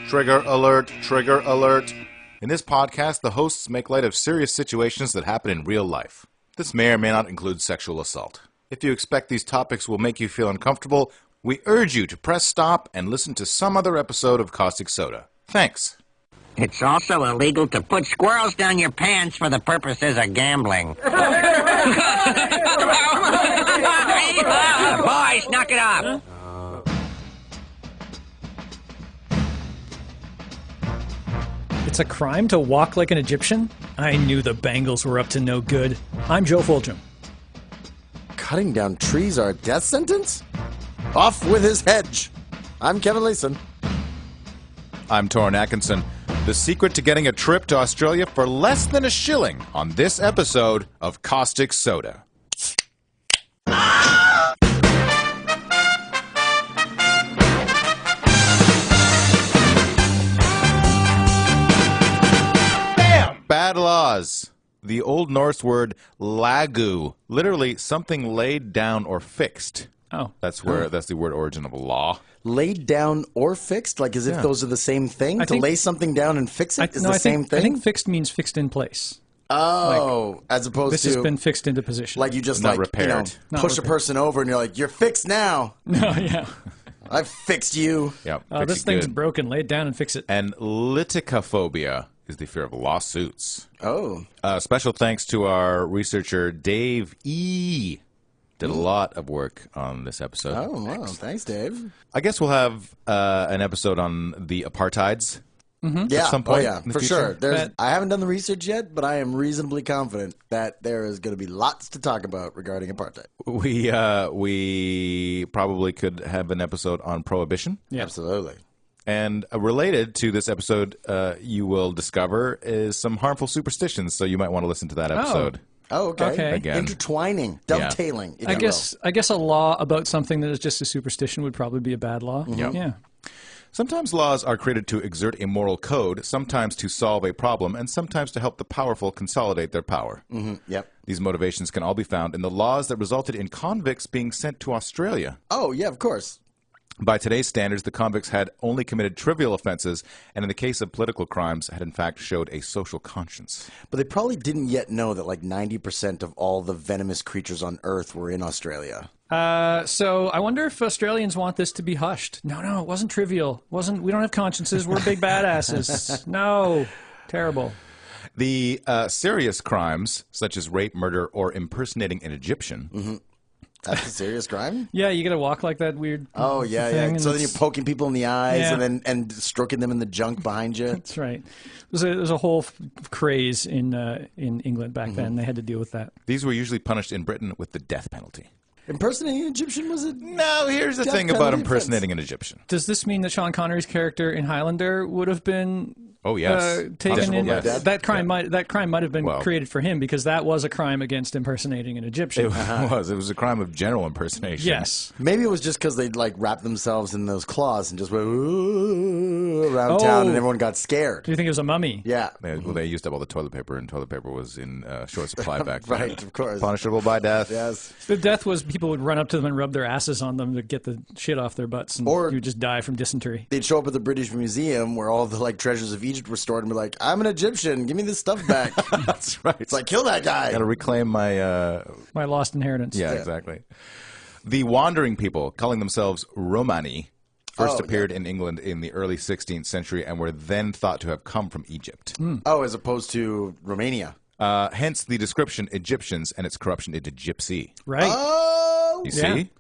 Trigger alert, trigger alert. In this podcast, the hosts make light of serious situations that happen in real life. This may or may not include sexual assault. If you expect these topics will make you feel uncomfortable, we urge you to press stop and listen to some other episode of Caustic Soda. Thanks. It's also illegal to put squirrels down your pants for the purposes of gambling. Boys, knock it off. It's a crime to walk like an Egyptian? I knew the Bengals were up to no good. I'm Joe Fulgham. Cutting down trees are a death sentence? Off with his hedge. I'm Kevin Leeson. I'm Torrin Atkinson. The secret to getting a trip to Australia for less than a shilling on this episode of Caustic Soda. BadLaws. The Old Norse word lagu, literally something laid down or fixed. Oh. That's the word origin of law. Laid down or fixed? Like as if those are the same thing? To lay something down and fix it is the same thing? I think fixed means fixed in place. Oh, like, as opposed this to... has been fixed into position. Like you just not repaired. Push a person over and you're like, you're fixed now. No, yeah. I've fixed you. Yep, this thing's broken. Lay it down and fix it. And liticophobia is the fear of lawsuits. Oh. Special thanks to our researcher, Dave E. Did a lot of work on this episode. Oh, wow. Thanks, Dave. I guess we'll have an episode on the apartheids. Mm-hmm. Yeah, at some point for sure. I haven't done the research yet, but I am reasonably confident that there is going to be lots to talk about regarding apartheid. We probably could have an episode on prohibition. Yeah. Absolutely. And related to this episode, you will discover is some harmful superstitions, so you might want to listen to that episode. Oh, okay. Again. Intertwining, dovetailing. I guess a law about something that is just a superstition would probably be a bad law. Mm-hmm. Yeah. Sometimes laws are created to exert a moral code, sometimes to solve a problem, and sometimes to help the powerful consolidate their power. Mm-hmm. Yep. These motivations can all be found in the laws that resulted in convicts being sent to Australia. Oh, yeah, of course. By today's standards, the convicts had only committed trivial offenses, and in the case of political crimes, had in fact showed a social conscience. But they probably didn't yet know that like 90% of all the venomous creatures on Earth were in Australia. So I wonder if Australians want this to be hushed. No, it wasn't trivial. We don't have consciences. We're big badasses. No, terrible. The serious crimes, such as rape, murder, or impersonating an Egyptian. Mm-hmm. That's a serious crime? Yeah, you got to walk like that weird Oh, yeah, thing, yeah. So then you're poking people in the eyes Yeah. and stroking them in the junk behind you. That's right. There's a whole craze in England back then. They had to deal with that. These were usually punished in Britain with the death penalty. Impersonating an Egyptian was it? No, here's the Death thing about penalty impersonating an Egyptian. Does this mean that Sean Connery's character in Highlander would have been Oh, yes. taken in? Yes. That crime might have been created for him because that was a crime against impersonating an Egyptian. It was. It was a crime of general impersonation. Yes. Maybe it was just because they'd like wrap themselves in those claws and just went "Ooh," around town and everyone got scared. Do you think it was a mummy? Yeah. They used up all the toilet paper, and toilet paper was in short supply back then. Right, of course. Punishable by death. Yes. The death was people would run up to them and rub their asses on them to get the shit off their butts, and Or- you would just die from dysentery. They'd show up at the British Museum where all the like treasures of Egypt were stored and be like, I'm an Egyptian, give me this stuff back. That's right. It's like, kill that guy. Got to reclaim my... My lost inheritance. Yeah, exactly. The wandering people, calling themselves Romani, first appeared in England in the early 16th century and were then thought to have come from Egypt. Oh, as opposed to Romania. Hence the description Egyptians and its corruption into gypsy. Right. Oh! You see?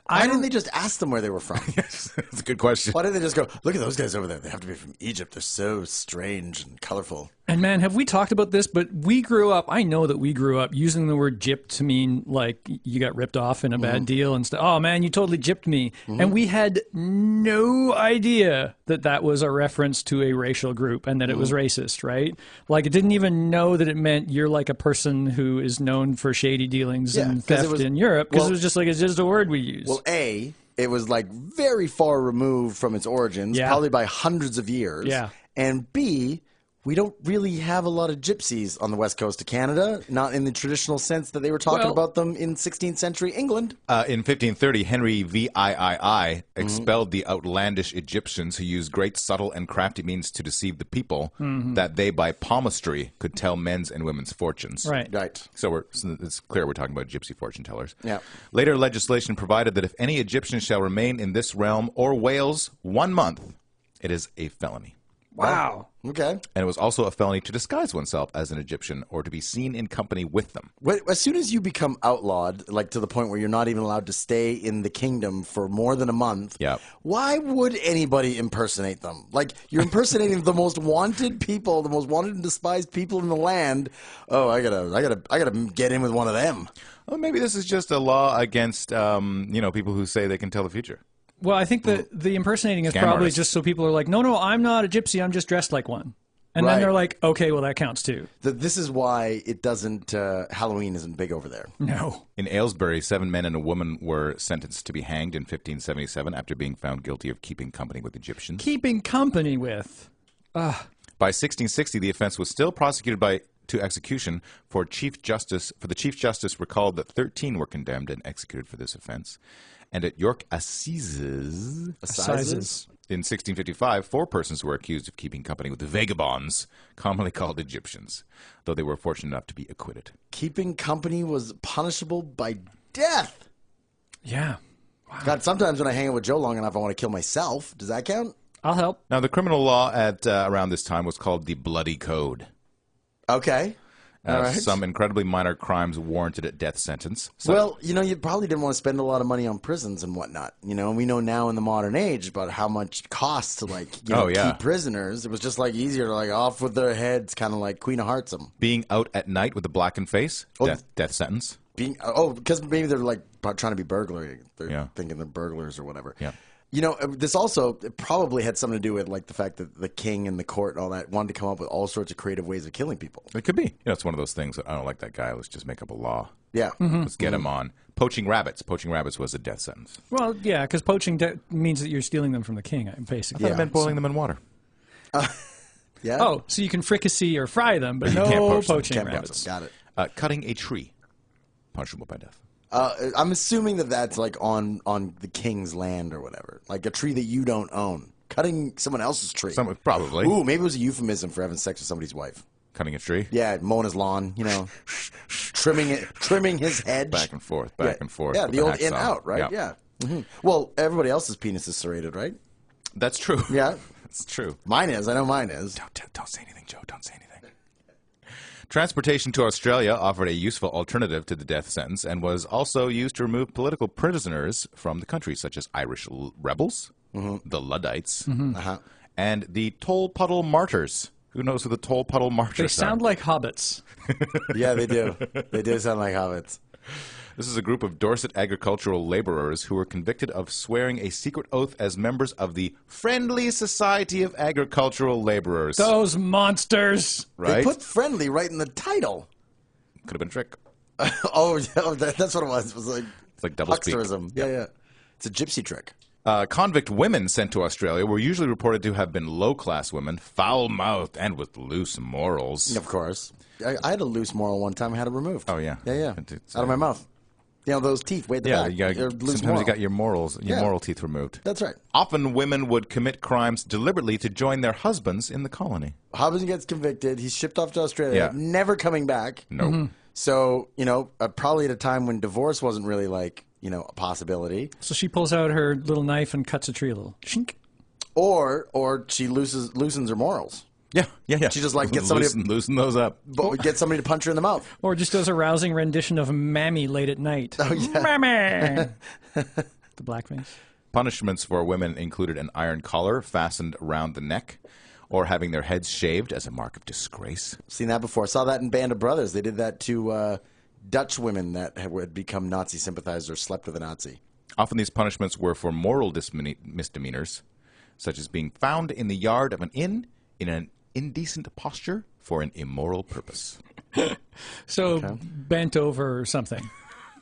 Why didn't they just ask them where they were from? That's a good question. Why didn't they just go, look at those guys over there. They have to be from Egypt. They're so strange and colorful. And man, have we talked about this? But we grew up, I know that we grew up using the word gypped to mean like you got ripped off in a bad deal and stuff. Oh man, you totally gypped me. And we had no idea that that was a reference to a racial group and that it was racist, right? Like it didn't even know that it meant you're like a person who is known for shady dealings and 'cause it theft was- in Europe. Because well- it was just like, it's just a word we use. Well, A, it was like very far removed from its origins, Yeah. probably by hundreds of years. Yeah. And B, We don't really have a lot of gypsies on the west coast of Canada, not in the traditional sense that they were talking about them in 16th century England. In 1530, Henry VIII expelled the outlandish Egyptians who used great subtle and crafty means to deceive the people, that they by palmistry could tell men's and women's fortunes. Right. So it's clear we're talking about gypsy fortune tellers. Yeah. Later legislation provided that if any Egyptian shall remain in this realm or Wales 1 month, it is a felony. Wow. Okay. And it was also a felony to disguise oneself as an Egyptian or to be seen in company with them. As soon as you become outlawed, like to the point where you're not even allowed to stay in the kingdom for more than a month, why would anybody impersonate them? Like, you're impersonating the most wanted people, the most wanted and despised people in the land. Oh, I gotta get in with one of them. Well, maybe this is just a law against, people who say they can tell the future. Well, I think that the impersonating is probably just so people are like, no, I'm not a gypsy. I'm just dressed like one. And then they're like, okay, well, that counts too. This is why it doesn't, Halloween isn't big over there. No. In Aylesbury, 7 men and a woman were sentenced to be hanged in 1577 after being found guilty of keeping company with Egyptians. Keeping company with. By 1660, the offense was still prosecuted to execution for the Chief Justice recalled that 13 were condemned and executed for this offense. And at York Assizes in 1655, 4 persons were accused of keeping company with the vagabonds, commonly called Egyptians, though they were fortunate enough to be acquitted. Keeping company was punishable by death. Yeah. Wow. God, sometimes when I hang out with Joe long enough, I want to kill myself. Does that count? I'll help. Now, the criminal law at around this time was called the Bloody Code. Okay. Some incredibly minor crimes warranted a death sentence. So, well, you probably didn't want to spend a lot of money on prisons and whatnot. And we know now in the modern age about how much it costs to, keep prisoners. It was just, easier to, off with their heads, kind of like Queen of Hearts them. Being out at night with a blackened face, death sentence. Because maybe they're, trying to be burglary. They're thinking they're burglars or whatever. Yeah. This also probably had something to do with the fact that the king and the court and all that wanted to come up with all sorts of creative ways of killing people. It could be. It's one of those things that I don't like that guy. Let's just make up a law. Yeah. Let's get him on. Poaching rabbits. Poaching rabbits was a death sentence. Well, yeah, because poaching means that you're stealing them from the king, basically. I thought it meant boiling them in water. Yeah. Oh, so you can fricassee or fry them, but no poaching rabbits. Got it. Cutting a tree. Punishable by death. I'm assuming that's on the king's land or whatever, like a tree that you don't own. Cutting someone else's tree. Probably. Ooh, maybe it was a euphemism for having sex with somebody's wife. Cutting a tree. Yeah, mowing his lawn. Trimming his hedge. Back and forth. Yeah, the old in out, right? Yeah. Mm-hmm. Well, everybody else's penis is serrated, right? That's true. Yeah, it's true. Mine is. I know mine is. Don't say anything, Joe. Don't say anything. Transportation to Australia offered a useful alternative to the death sentence and was also used to remove political prisoners from the country, such as Irish rebels, the Luddites, and the Toll Puddle Martyrs. Who knows who the Toll Puddle Martyrs are? They sound like hobbits. Yeah, they do. They do sound like hobbits. This is a group of Dorset agricultural laborers who were convicted of swearing a secret oath as members of the Friendly Society of Agricultural Laborers. Those monsters! Right? They put friendly right in the title. Could have been a trick. That's what it was. It was like, it's like double speak. Hucksterism. Yeah. It's a gypsy trick. Convict women sent to Australia were usually reported to have been low-class women, foul-mouthed, and with loose morals. Of course. I had a loose moral one time. I had it removed. Oh, yeah. Yeah. Out of my mouth. Those teeth way at the back. Sometimes you got your moral teeth removed. That's right. Often women would commit crimes deliberately to join their husbands in the colony. Husband gets convicted. He's shipped off to Australia. Never coming back. Nope. Mm-hmm. So, probably at a time when divorce wasn't really a possibility. So she pulls out her little knife and cuts a tree a little. Shink. Or she loosens her morals. Yeah. She just gets somebody loosen those up. But get somebody to punch her in the mouth. Or just does a rousing rendition of Mammy late at night. Oh, yeah. Mammy! The blackface. Punishments for women included an iron collar fastened around the neck or having their heads shaved as a mark of disgrace. Seen that before. Saw that in Band of Brothers. They did that to Dutch women that had become Nazi sympathizers or slept with a Nazi. Often these punishments were for moral misdemeanors, such as being found in the yard of an inn in an indecent posture for an immoral purpose. So bent over or something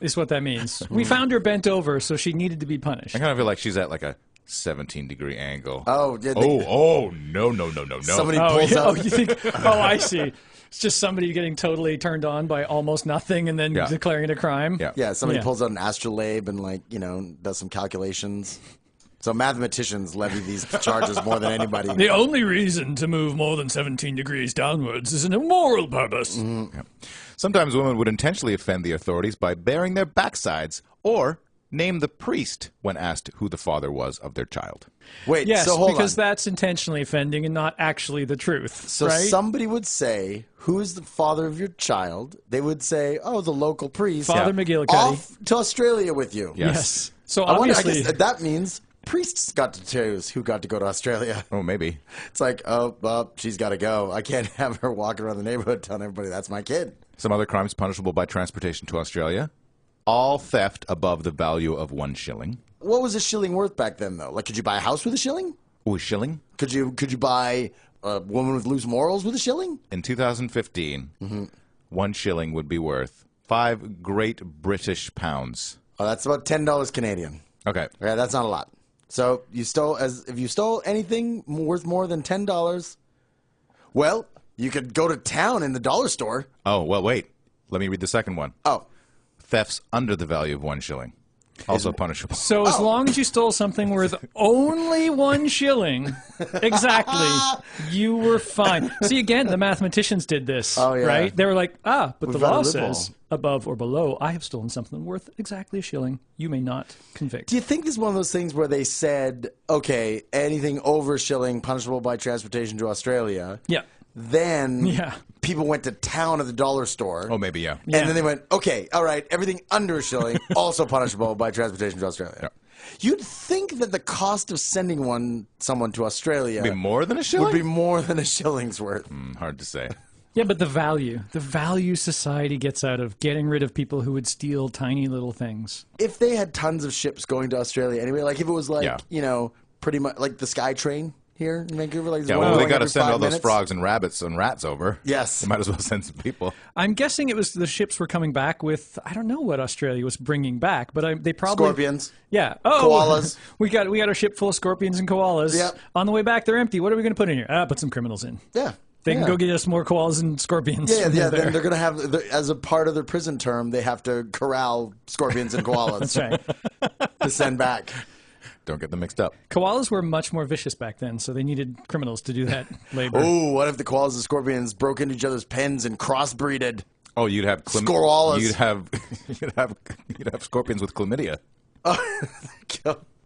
is what that means. We found her bent over, so she needed to be punished. I kind of feel like she's at a 17-degree angle. Oh, yeah, no. Somebody pulls out. Oh, you think? Oh, I see. It's just somebody getting totally turned on by almost nothing and then declaring it a crime. Yeah, somebody pulls out an astrolabe and does some calculations. So mathematicians levy these charges more than anybody. The only reason to move more than 17 degrees downwards is an immoral purpose. Yeah. Sometimes women would intentionally offend the authorities by baring their backsides or name the priest when asked who the father was of their child. Wait, yes, so hold because on. that's intentionally offending and not actually the truth. So right? somebody would say, who is the father of your child? They would say, oh, the local priest. Father McGillicuddy. Off to Australia with you. Yes. So I obviously, guess that means priests got to choose who got to go to Australia. Oh, maybe. It's like, oh, well, she's got to go. I can't have her walking around the neighborhood telling everybody that's my kid. Some other crimes punishable by transportation to Australia. All theft above the value of 1 shilling. What was a shilling worth back then, though? Like, could you buy a house with a shilling? Oh, a shilling? Could you buy a woman with loose morals with a shilling? In 2015, 1 shilling would be worth 5 Great British pounds. Oh, that's about $10 Canadian. Okay. Yeah, that's not a lot. So if you stole anything worth more than $10, well, you could go to town in the dollar store. Oh, well, wait. Let me read the second one. Oh. Thefts under the value of 1 shilling. Also punishable. so as long as you stole something worth only 1 shilling, exactly, you were fine. See, again, the mathematicians did this, right? They were like, but the law says above or below, I have stolen something worth exactly a shilling. You may not convict. Do you think this is one of those things where they said, okay, anything over a shilling punishable by transportation to Australia? Yeah. Then people went to town at the dollar store. Oh, maybe, yeah. And then they went, okay, all right, everything under a shilling, also punishable by transportation to Australia. Yeah. You'd think that the cost of sending someone to Australia would be more than a shilling? Would be more than a shilling's worth. Hard to say. Yeah, but the value society gets out of getting rid of people who would steal tiny little things. If they had tons of ships going to Australia anyway, like if it was like, pretty much like the Sky Train here in Vancouver. Like they got to send all those frogs and rabbits and rats over. Yes. They might as well send some people. I'm guessing it was the ships were coming back with, I don't know what Australia was bringing back, but they probably... Scorpions. Yeah. Oh, koalas. We got a ship full of scorpions and koalas. Yep. On the way back, they're empty. What are we going to put in here? Put some criminals in. Yeah. They can go get us more koalas and scorpions. Yeah. Then they're going to have, as a part of their prison term, they have to corral scorpions and koalas. That's right. To send back. Don't get them mixed up. Koalas were much more vicious back then, so they needed criminals to do that labor. Oh, what if the koalas and scorpions broke into each other's pens and crossbreeded? Oh, you'd have Squirrelas. You'd have scorpions with chlamydia.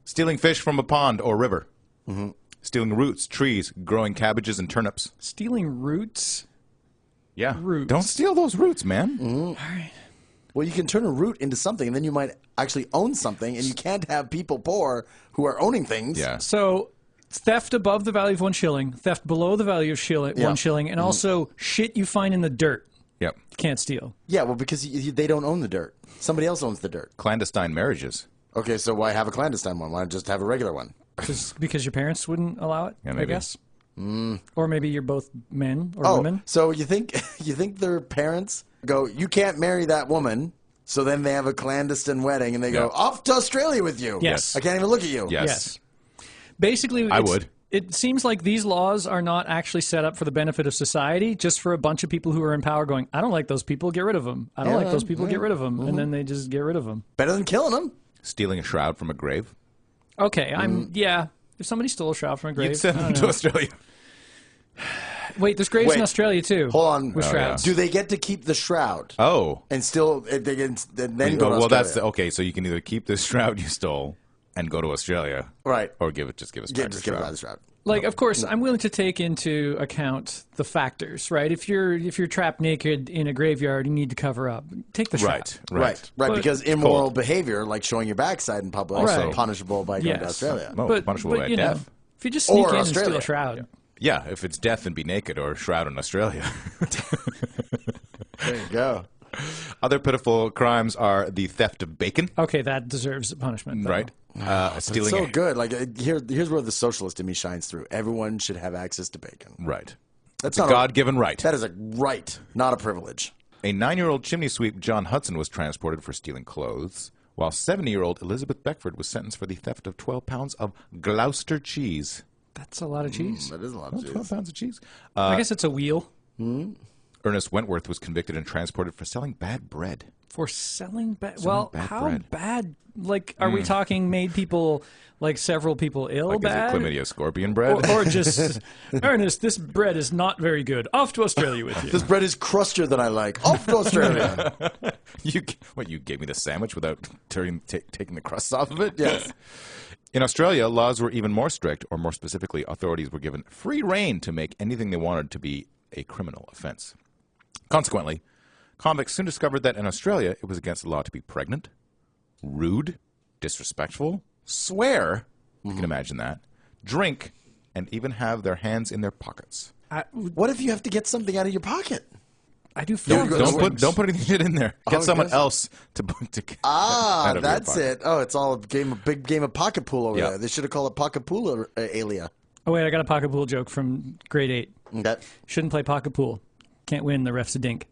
Stealing fish from a pond or river. Stealing roots, trees, growing cabbages and turnips. Stealing roots? Yeah. Roots. Don't steal those roots, man. All right. Well, you can turn a root into something, and then you might actually own something, and you can't have people poor who are owning things. Yeah. So theft above the value of 1 shilling, theft below the value of 1 shilling, and also shit you find in the dirt. Yep. You can't steal. Yeah, well, because they don't own the dirt. Somebody else owns the dirt. Clandestine marriages. Okay, so why have a clandestine one? Why not just have a regular one? Because your parents wouldn't allow it, maybe. I guess. Or maybe you're both men or women. So you think their parents go, you can't marry that woman, so then they have a clandestine wedding and they go, off to Australia with you. Yes. I can't even look at you. Yes. Basically, I would. It seems like these laws are not actually set up for the benefit of society, just for a bunch of people who are in power going, I don't like those people, get rid of them. I don't like those people, get rid of them. And then they just get rid of them. Better than killing them. Stealing a shroud from a grave. Okay, if somebody stole a shroud from a grave, You'd send them to Australia. Wait, there's graves in Australia too. Hold on. With shrouds. Do they get to keep the shroud? Oh. And still, they can then go to well, Australia? okay, so you can either keep the shroud you stole and go to Australia. Right. Or give us back the shroud. Like, of course, I'm willing to take into account the factors, right? If you're trapped naked in a graveyard, you need to cover up. Take the shroud. Right. But because immoral behavior, like showing your backside in public, is punishable by going to Australia. Punishable by death. If you just sneak in Australia. and steal a shroud. Yeah, if it's death and be naked or shroud in Australia. There you go. Other pitiful crimes are the theft of bacon. Okay, that deserves a punishment. Though. Right. Stealing. It's so good. Like here's where the socialist in me shines through. Everyone should have access to bacon. Right. That's a God-given right. That is a right, not a privilege. A 9-year-old chimney sweep, John Hudson, was transported for stealing clothes while 70-year-old Elizabeth Beckford was sentenced for the theft of 12 pounds of Gloucester cheese. That's a lot of cheese. That is a lot of cheese. 12 pounds of cheese. I guess it's a wheel. Ernest Wentworth was convicted and transported for selling bad bread. For selling bad? Well, bad how bread. bad? Like, are we talking made people, like several people ill Like, bad? is it chlamydia scorpion bread? Or just, Ernest, this bread is not very good. Off to Australia with you. This bread is crustier than I like. Off to Australia. You gave me the sandwich without taking the crusts off of it? Yes. In Australia, laws were even more strict, or more specifically, authorities were given free rein to make anything they wanted to be a criminal offense. Consequently, convicts soon discovered that in Australia, it was against the law to be pregnant, rude, disrespectful, swear, you can imagine that, drink, and even have their hands in their pockets. What if you have to get something out of your pocket? I do feel Don't put anything in there. Get someone else to out of that's your it. Oh, it's all a big game of pocket pool over there. They should have called it pocket pool alia. Oh, wait, I got a pocket pool joke from grade 8. Okay. Shouldn't play pocket pool. Can't win, the ref's a dink.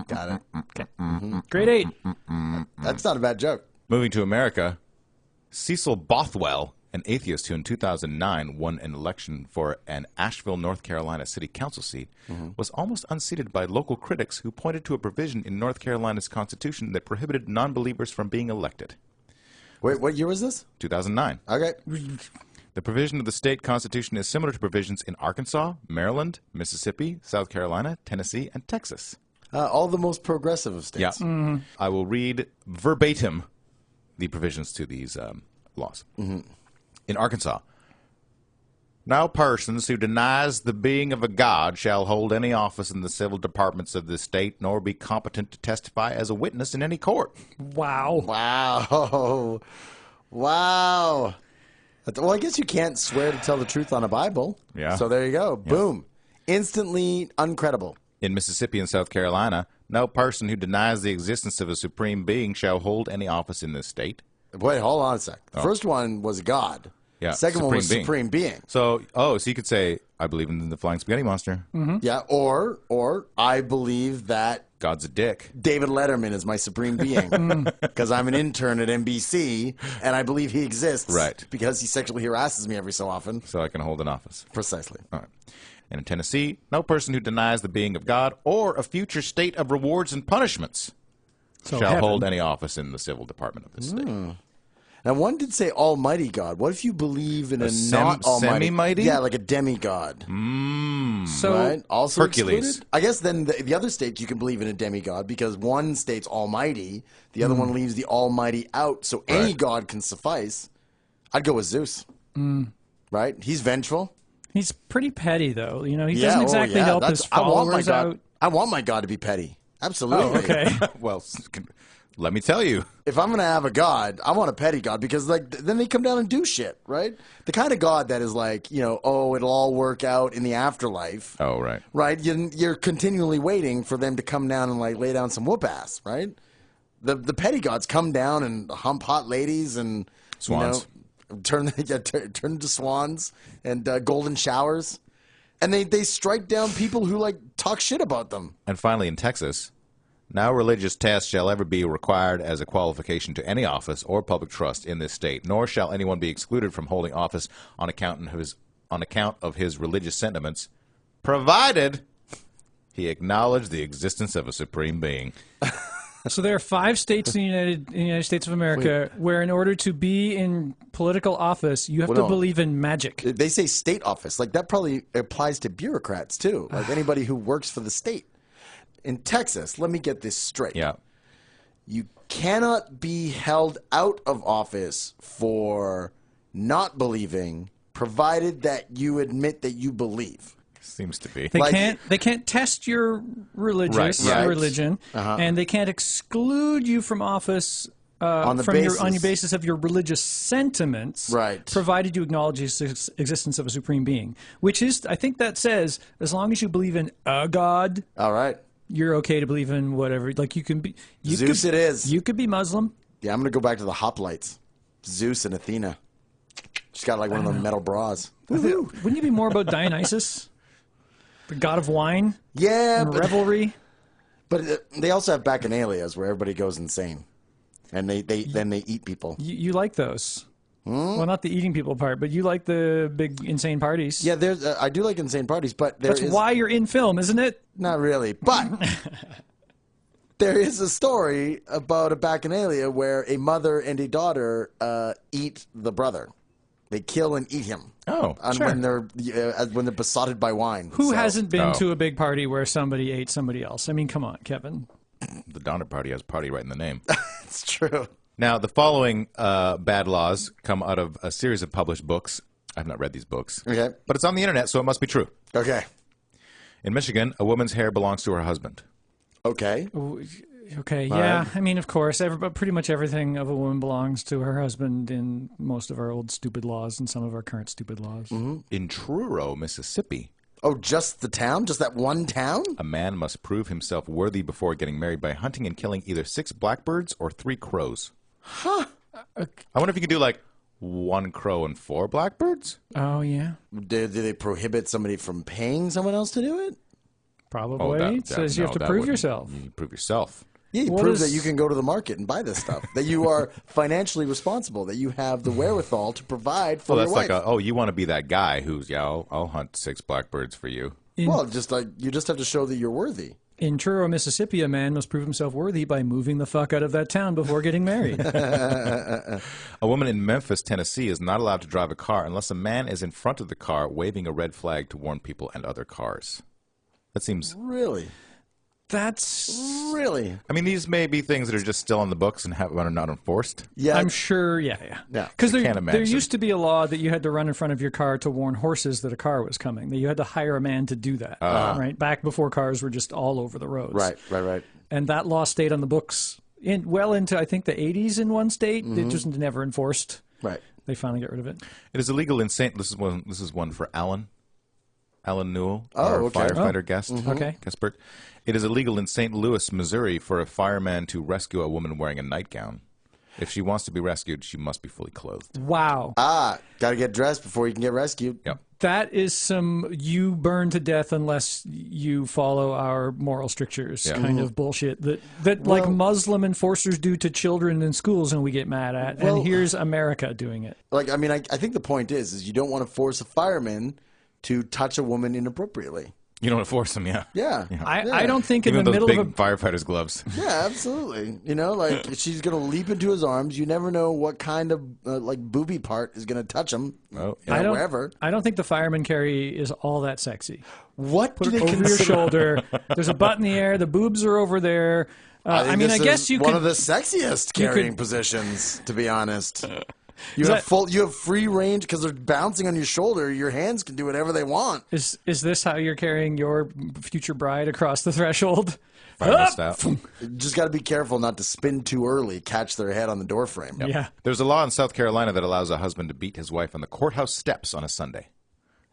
Got it. Okay. Grade 8. That's not a bad joke. Moving to America, Cecil Bothwell, an atheist who in 2009 won an election for an Asheville, North Carolina city council seat, was almost unseated by local critics who pointed to a provision in North Carolina's constitution that prohibited non-believers from being elected. Wait, what year was this? 2009. Okay. The provision of the state constitution is similar to provisions in Arkansas, Maryland, Mississippi, South Carolina, Tennessee, and Texas. All the most progressive of states. Yeah. I will read verbatim the provisions to these laws. In Arkansas, no persons who denies the being of a god shall hold any office in the civil departments of the state, nor be competent to testify as a witness in any court. Wow. Wow. Wow. Well, I guess you can't swear to tell the truth on a Bible. Yeah. So there you go. Boom. Instantly uncredible. In Mississippi and South Carolina, no person who denies the existence of a supreme being shall hold any office in this state. Wait, hold on a sec. The first one was God. Yeah, Second one was supreme being. So you could say, I believe in the flying spaghetti monster. Yeah, or I believe that God's a dick. David Letterman is my supreme being because I'm an intern at NBC and I believe he exists. Right. Because he sexually harasses me every so often. So I can hold an office. Precisely. All right. And in Tennessee, no person who denies the being of God or a future state of rewards and punishments shall hold any office in the civil department of the state. Now, one did say Almighty God. What if you believe in a not Almighty? Semi-mighty? Yeah, like a demigod. So Right? Also Hercules. excluded? I guess then the other states you can believe in a demigod because one state's Almighty, the other one leaves the Almighty out, so any god can suffice. I'd go with Zeus. Right? He's vengeful. he's pretty petty, though. You know, he doesn't exactly help his followers out. I want my god to be petty. Absolutely. Oh, okay. Well, let me tell you. If I'm going to have a god, I want a petty god because then they come down and do shit, right? The kind of god that is like, it'll all work out in the afterlife. Oh, right. Right? You're continually waiting for them to come down and lay down some whoop ass, right? The petty gods come down and hump hot ladies and Swans. Turn into swans and golden showers. And they strike down people who talk shit about them. And finally, in Texas, no religious test shall ever be required as a qualification to any office or public trust in this state, nor shall anyone be excluded from holding office on account of his religious sentiments, provided he acknowledge the existence of a supreme being. So there are 5 states in the United States of America where, in order to be in political office, you have to believe in magic. They say state office. That probably applies to bureaucrats, too. Anybody who works for the state. In Texas, let me get this straight. Yeah. You cannot be held out of office for not believing, provided that you admit that you believe. Seems to be. They can't test your religion, Uh-huh. and they can't exclude you from office on your basis of your religious sentiments, right? Provided you acknowledge the existence of a supreme being, which is, I think that says, as long as you believe in a god, all right, you're okay to believe in whatever. Like you can be Zeus. It is. You could be Muslim. Yeah, I'm gonna go back to the hoplites. Zeus and Athena. She's got one of the metal bras. Wouldn't you be more about Dionysus? The god of wine? Yeah, and revelry? But they also have Bacchanalias where everybody goes insane. And then they eat people. You like those. Well, not the eating people part, but you like the big insane parties. Yeah, I do like insane parties, but that's why you're in film, isn't it? Not really, but there is a story about a bacchanalia where a mother and a daughter eat the brother. They kill and eat him. Oh, sure. When they're besotted by wine. Who hasn't been to a big party where somebody ate somebody else? I mean, come on, Kevin. The Donner Party has party right in the name. It's true. Now, the following bad laws come out of a series of published books. I've not read these books. Okay. But it's on the internet, so it must be true. Okay. In Michigan, a woman's hair belongs to her husband. Okay. Okay, yeah. I mean, of course, pretty much everything of a woman belongs to her husband in most of our old stupid laws and some of our current stupid laws. Mm-hmm. In Truro, Mississippi. Oh, just the town? Just that one town? A man must prove himself worthy before getting married by hunting and killing either 6 blackbirds or 3 crows. Huh. I wonder if you could do like 1 crow and 4 blackbirds? Oh, yeah. Do they prohibit somebody from paying someone else to do it? Probably. It says you have to prove yourself. You prove yourself. Yeah, you prove that you can go to the market and buy this stuff. That you are financially responsible. That you have the wherewithal to provide for your wife. That's like you want to be that guy who's, I'll hunt 6 blackbirds for you. Well, you just have to show that you're worthy. In Truro, Mississippi, a man must prove himself worthy by moving the fuck out of that town before getting married. A woman in Memphis, Tennessee is not allowed to drive a car unless a man is in front of the car waving a red flag to warn people and other cars. That seems... Really? That's... Really? I mean, these may be things that are just still on the books and are not enforced. Yeah. I'm sure, yeah. Because there used to be a law that you had to run in front of your car to warn horses that a car was coming. That you had to hire a man to do that, right? Back before cars were just all over the roads. Right. And that law stayed on the books into, I think, the 80s in one state. It just never enforced. Right. They finally got rid of it. It is illegal in St. This is one for Alan Newell, our firefighter guest. Guestbert. It is illegal in St. Louis, Missouri, for a fireman to rescue a woman wearing a nightgown. If she wants to be rescued, she must be fully clothed. Wow. Got to get dressed before you can get rescued. Yep. That is some you burn to death unless you follow our moral strictures kind of bullshit that like Muslim enforcers do to children in schools and we get mad at. And here's America doing it. Like, I mean, I think the point is you don't want to force a fireman to touch a woman inappropriately. You don't want to force them, Yeah. I don't think even in the those middle big of firefighter's gloves. Yeah, absolutely. Like she's going to leap into his arms. You never know what kind of like booby part is going to touch him. Wherever. I don't think the fireman carry is all that sexy. What Put do it they over your shoulder. There's a butt in the air. The boobs are over there. I guess you could. One of the sexiest carrying positions, to be honest. You have free range because they're bouncing on your shoulder. Your hands can do whatever they want. Is this how you're carrying your future bride across the threshold? Just got to be careful not to spin too early, catch their head on the doorframe. Yep. Yeah. There's a law in South Carolina that allows a husband to beat his wife on the courthouse steps on a Sunday.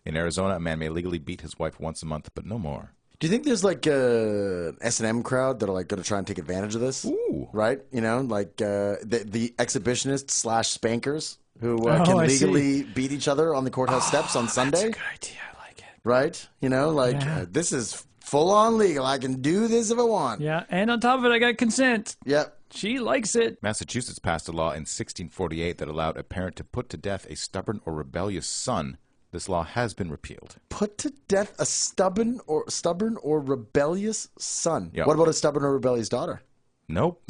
In Arizona, a man may legally beat his wife once a month, but no more. Do you think there's like a S&M crowd that are like going to try and take advantage of this? Ooh. Right? Like the exhibitionists / spankers who can legally beat each other on the courthouse steps on Sunday. That's a good idea. I like it. Right? This is full on legal. I can do this if I want. Yeah. And on top of it, I got consent. Yep. She likes it. Massachusetts passed a law in 1648 that allowed a parent to put to death a stubborn or rebellious son. This law has been repealed. Put to death a stubborn or rebellious son. Yep. What about a stubborn or rebellious daughter? Nope.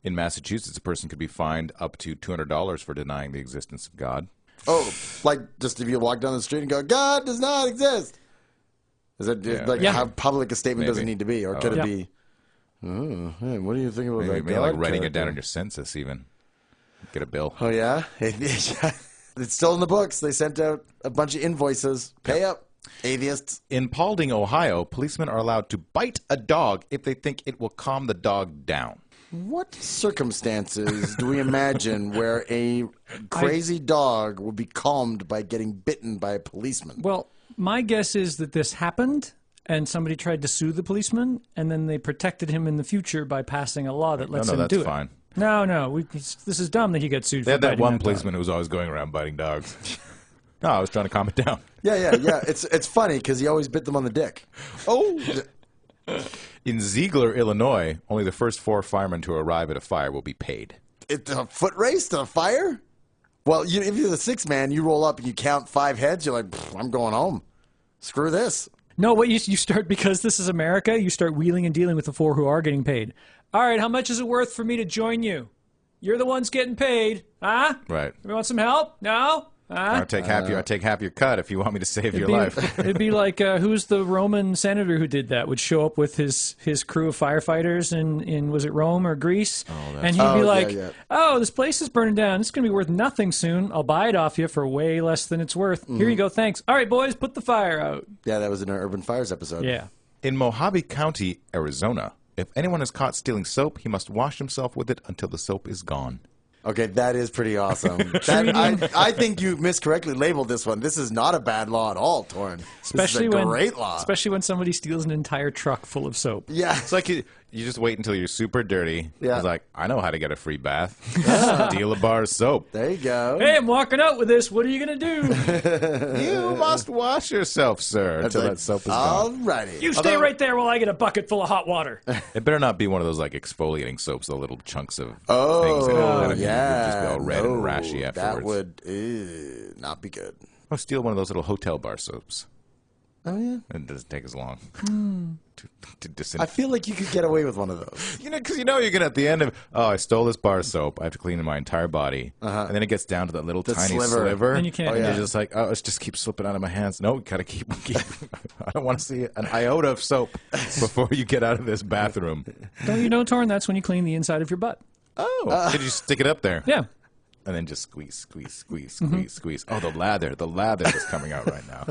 In Massachusetts, a person could be fined up to $200 for denying the existence of God. Oh, like just if you walk down the street and go, God does not exist. Is it how public a statement doesn't need to be? Or could it be, hey, what do you think about that? Maybe like writing it down on your census even. Get a bill. Oh, yeah? It's still in the books. They sent out a bunch of invoices. Pay up, atheists. In Paulding, Ohio, policemen are allowed to bite a dog if they think it will calm the dog down. What circumstances do we imagine where a crazy dog will be calmed by getting bitten by a policeman? Well, my guess is that this happened and somebody tried to sue the policeman and then they protected him in the future by passing a law that lets him do it. No, that's fine. No. This is dumb that he got sued for biting that dog. They had that one policeman who was always going around biting dogs. No, I was trying to calm it down. Yeah. It's funny because he always bit them on the dick. Oh. In Ziegler, Illinois, only the first 4 firemen to arrive at a fire will be paid. It's a foot race to the fire? Well, if you're the sixth man, you roll up and you count 5 heads. You're like, I'm going home. Screw this. No, what you start, because this is America, you start wheeling and dealing with the 4 who are getting paid. All right, how much is it worth for me to join you? You're the ones getting paid. Huh? Right. You want some help? No? I take half your cut if you want me to save your life. It'd be like, who's the Roman senator who did that? Would show up with his crew of firefighters in was it Rome or Greece? And he'd be like, oh, this place is burning down. It's going to be worth nothing soon. I'll buy it off you for way less than it's worth. Here you go. Thanks. All right, boys, put the fire out. Yeah, that was in our Urban Fires episode. Yeah. In Mojave County, Arizona, if anyone is caught stealing soap, he must wash himself with it until the soap is gone. Okay, that is pretty awesome. I think you miscorrectly labeled this one. This is not a bad law at all, Torn. This is a great law. Especially when somebody steals an entire truck full of soap. Yeah. It's like you just wait until you're super dirty. Yeah. It's like, I know how to get a free bath. Steal a bar of soap. There you go. Hey, I'm walking out with this. What are you going to do? You must wash yourself, sir, until that soap is gone. Alrighty. You stay right there while I get a bucket full of hot water. It better not be one of those like exfoliating soaps, the little chunks of things in it. That Yeah. would just go red and rashy afterwards. That would not be good. I'll steal one of those little hotel bar soaps. Oh, yeah? It doesn't take as long to I feel like you could get away with one of those. Because you're going to, at the end of, I stole this bar of soap, I have to clean my entire body. And then it gets down to that little tiny sliver. And you can't. And you're just like, let's just keep slipping out of my hands. No, you got to keep. I don't want to see an iota of soap before you get out of this bathroom. Don't you know, Torn? That's when you clean the inside of your butt. Oh, did you stick it up there? Yeah. And then just squeeze. Oh, the lather is coming out right now.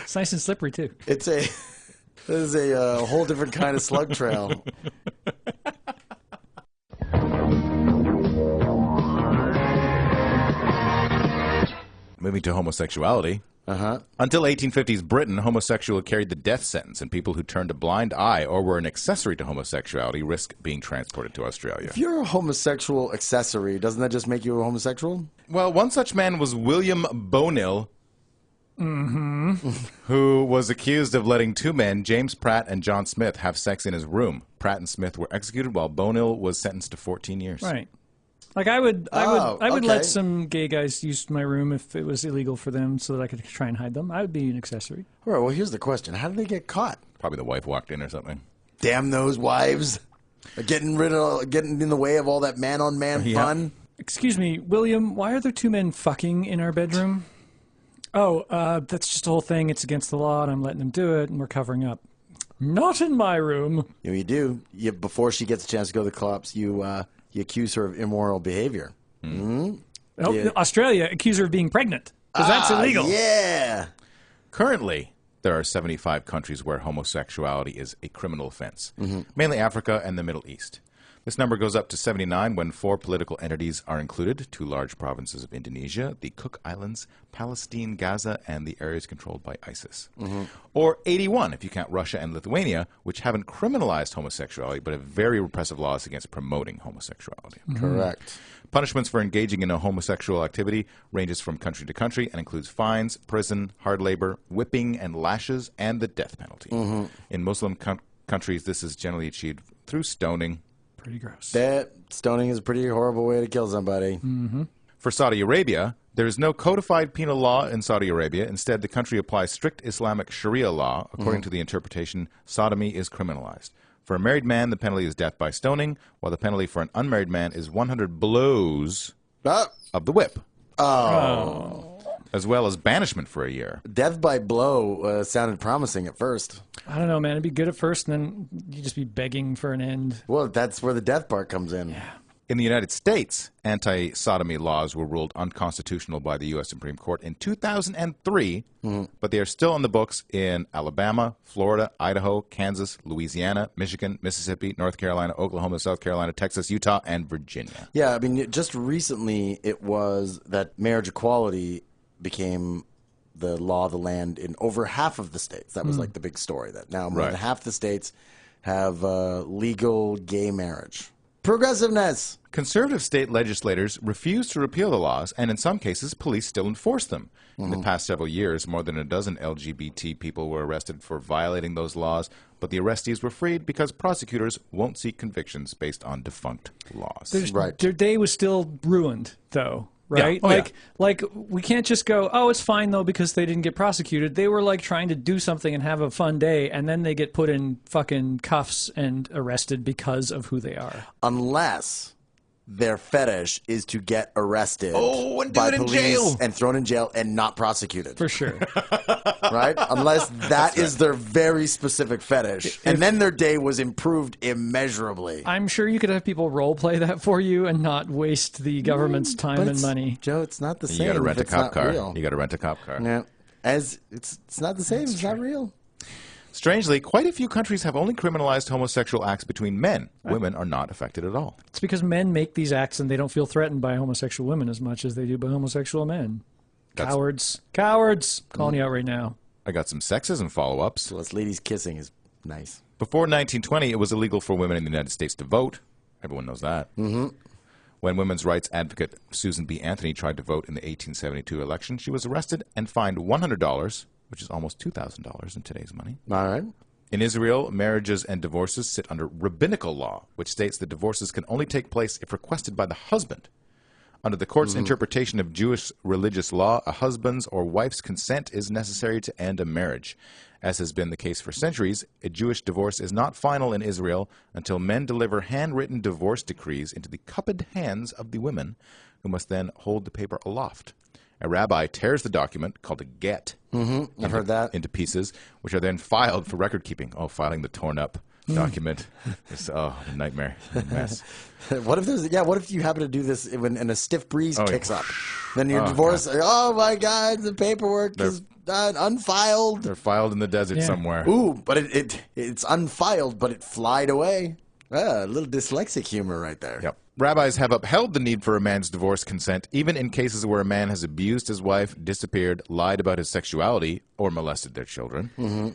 It's nice and slippery, too. This is a whole different kind of slug trail. Moving to homosexuality. Until 1850s Britain, homosexual carried the death sentence, and people who turned a blind eye or were an accessory to homosexuality risk being transported to Australia. If you're a homosexual accessory, doesn't that just make you a homosexual? Well, one such man was William Bonill, who was accused of letting 2 men, James Pratt and John Smith, have sex in his room. Pratt and Smith were executed, while Bonill was sentenced to 14 years. Right. Like I would let some gay guys use my room if it was illegal for them, so that I could try and hide them. I would be an accessory. All right. Well, here's the question: how did they get caught? Probably the wife walked in or something. Damn those wives! Getting in the way of all that man-on-man fun. Excuse me, William. Why are there 2 men fucking in our bedroom? Oh, that's just the whole thing. It's against the law, and I'm letting them do it, and we're covering up. Not in my room. You do. Before she gets a chance to go to the cops, you accuse her of immoral behavior. Australia, accuse her of being pregnant, because that's illegal. Yeah. Currently, there are 75 countries where homosexuality is a criminal offense, mainly Africa and the Middle East. This number goes up to 79 when 4 political entities are included: 2 large provinces of Indonesia, the Cook Islands, Palestine, Gaza, and the areas controlled by ISIS. Or 81 if you count Russia and Lithuania, which haven't criminalized homosexuality but have very repressive laws against promoting homosexuality. Correct. Punishments for engaging in a homosexual activity ranges from country to country and includes fines, prison, hard labor, whipping and lashes, and the death penalty. In Muslim countries, this is generally achieved through stoning. Pretty gross. That stoning is a pretty horrible way to kill somebody. For Saudi Arabia, there is no codified penal law in Saudi Arabia. Instead, the country applies strict Islamic Sharia law. According to the interpretation, sodomy is criminalized. For a married man, the penalty is death by stoning, while the penalty for an unmarried man is 100 blows of the whip. As well as banishment for a year. Death by blow sounded promising at first. I don't know, man. It'd be good at first, and then you'd just be begging for an end. Well, that's where the death part comes in. Yeah. In the United States, anti-sodomy laws were ruled unconstitutional by the U.S. Supreme Court in 2003, but they are still on the books in Alabama, Florida, Idaho, Kansas, Louisiana, Michigan, Mississippi, North Carolina, Oklahoma, South Carolina, Texas, Utah, and Virginia. Yeah, I mean, just recently it was that marriage equality became the law of the land in over half of the states. That was like the big story, that now more than half the states have legal gay marriage. Progressiveness. Conservative state legislators refuse to repeal the laws, and in some cases, police still enforce them. In the past several years, more than a dozen LGBT people were arrested for violating those laws. but the arrestees were freed because prosecutors won't seek convictions based on defunct laws. Their day was still ruined, though. Right? Yeah. Like we can't just go, oh, it's fine, though, because they didn't get prosecuted. They were, like, trying to do something and have a fun day, and then they get put in fucking cuffs and arrested because of who they are. Unless their fetish is to get arrested and by do it in police jail. and thrown in jail and not prosecuted. For sure. Right? Unless that is their very specific fetish. And then their day was improved immeasurably. I'm sure you could have people role play that for you and not waste the government's time and money. Joe, it's not the same. You got to rent a if it's not cop car. real. You got to rent a cop car. Yeah. It's not the same. It's not real. Strangely, quite a few countries have only criminalized homosexual acts between men. Women are not affected at all. It's because men make these acts and they don't feel threatened by homosexual women as much as they do by homosexual men. Cowards. Cowards. Calling you out right now. I got some sexism follow-ups. So us ladies kissing is nice. Before 1920, it was illegal for women in the United States to vote. Everyone knows that. Mm-hmm. When women's rights advocate Susan B. Anthony tried to vote in the 1872 election, she was arrested and fined $100, which is almost $2,000 in today's money. All right. In Israel, marriages and divorces sit under rabbinical law, which states that divorces can only take place if requested by the husband. Under the court's interpretation of Jewish religious law, a husband's or wife's consent is necessary to end a marriage. As has been the case for centuries, a Jewish divorce is not final in Israel until men deliver handwritten divorce decrees into the cupped hands of the women, who must then hold the paper aloft. A rabbi tears the document, called a get, I've heard that. into pieces, which are then filed for record keeping. Oh, filing the torn up document. It's a nightmare. A mess. What if you happen to do this and a stiff breeze kicks up? Then your Oh, divorce, oh my God, the paperwork is unfiled. They're filed in the desert somewhere. Ooh, but it's unfiled, but it flied away. A little dyslexic humor right there. Yep. Rabbis have upheld the need for a man's divorce consent, even in cases where a man has abused his wife, disappeared, lied about his sexuality, or molested their children. Mm-hmm.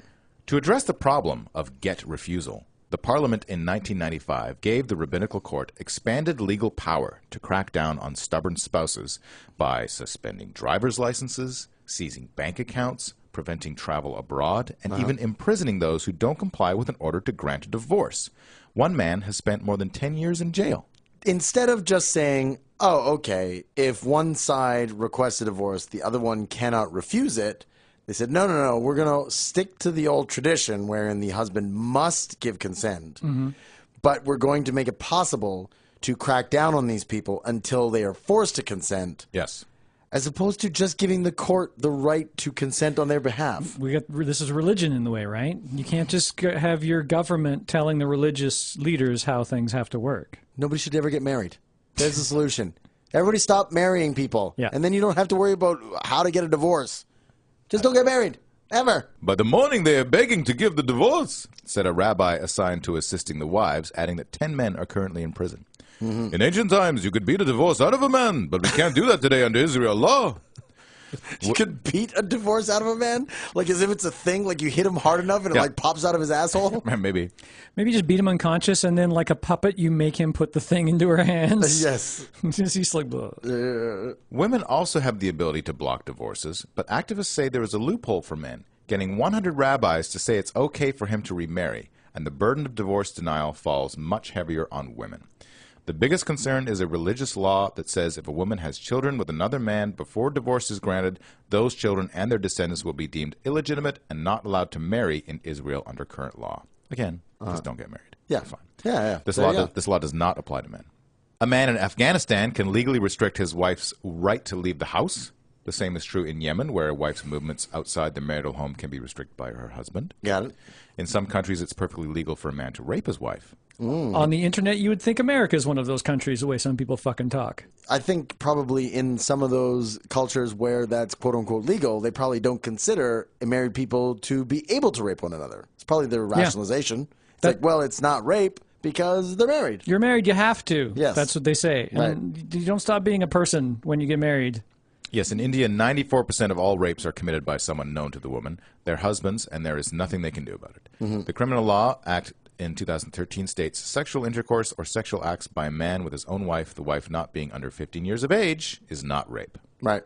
To address the problem of get refusal, the Parliament in 1995 gave the rabbinical court expanded legal power to crack down on stubborn spouses by suspending driver's licenses, seizing bank accounts, preventing travel abroad, and even imprisoning those who don't comply with an order to grant a divorce. One man has spent more than 10 years in jail. Instead of just saying, oh, okay, if one side requests a divorce, the other one cannot refuse it, they said, no, we're going to stick to the old tradition wherein the husband must give consent, but we're going to make it possible to crack down on these people until they are forced to consent. Yes. As opposed to just giving the court the right to consent on their behalf. This is religion in the way, right? You can't just have your government telling the religious leaders how things have to work. Nobody should ever get married. There's the solution. Everybody stop marrying people. Yeah. And then you don't have to worry about how to get a divorce. Just don't get married. Ever. By the morning they are begging to give the divorce, said a rabbi assigned to assisting the wives, adding that 10 men are currently in prison. Mm-hmm. In ancient times, you could beat a divorce out of a man, but we can't do that today under Israel law. You could beat a divorce out of a man? Like as if it's a thing, like you hit him hard enough and it like pops out of his asshole? Maybe just beat him unconscious and then like a puppet, you make him put the thing into her hands. Yes. He's like, Women also have the ability to block divorces, but activists say there is a loophole for men, getting 100 rabbis to say it's okay for him to remarry, and the burden of divorce denial falls much heavier on women. The biggest concern is a religious law that says if a woman has children with another man before divorce is granted, those children and their descendants will be deemed illegitimate and not allowed to marry in Israel under current law. Again, just don't get married. Yeah. Fine. Yeah. This law does not apply to men. A man in Afghanistan can legally restrict his wife's right to leave the house. The same is true in Yemen, where a wife's movements outside the marital home can be restricted by her husband. Got it. In some countries, it's perfectly legal for a man to rape his wife. On the internet, you would think America is one of those countries, the way some people fucking talk. I think probably in some of those cultures where that's quote-unquote legal, they probably don't consider married people to be able to rape one another. It's probably their rationalization. It's like, well, it's not rape because they're married. You're married, you have to. Yes. That's what they say. Right. And you don't stop being a person when you get married. Yes, in India, 94% of all rapes are committed by someone known to the woman, their husbands, and there is nothing they can do about it. Mm-hmm. The Criminal Law Act in 2013 states sexual intercourse or sexual acts by a man with his own wife, the wife not being under 15 years of age, is not rape. Right.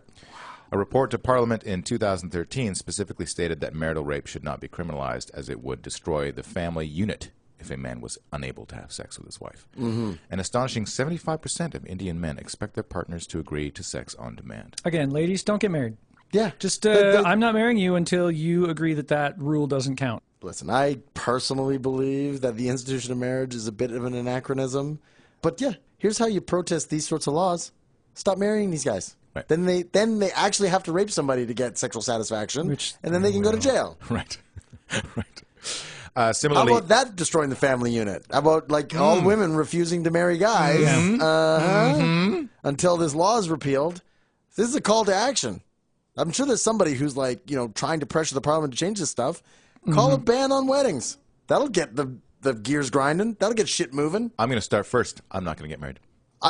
A report to Parliament in 2013 specifically stated that marital rape should not be criminalized as it would destroy the family unit if a man was unable to have sex with his wife. An astonishing 75% of Indian men expect their partners to agree to sex on demand. Again, ladies, don't get married. Yeah. Just, I'm not marrying you until you agree that that rule doesn't count. Listen, I personally believe that the institution of marriage is a bit of an anachronism. But yeah, here's how you protest these sorts of laws. Stop marrying these guys. Right. Then they actually have to rape somebody to get sexual satisfaction, and then they can go to jail. Right. Right. Similarly, how about that destroying the family unit? How about all women refusing to marry guys until this law is repealed? This is a call to action. I'm sure there's somebody who's trying to pressure the parliament to change this stuff. Call a ban on weddings. That'll get the gears grinding. That'll get shit moving. I'm going to start first. I'm not going to get married.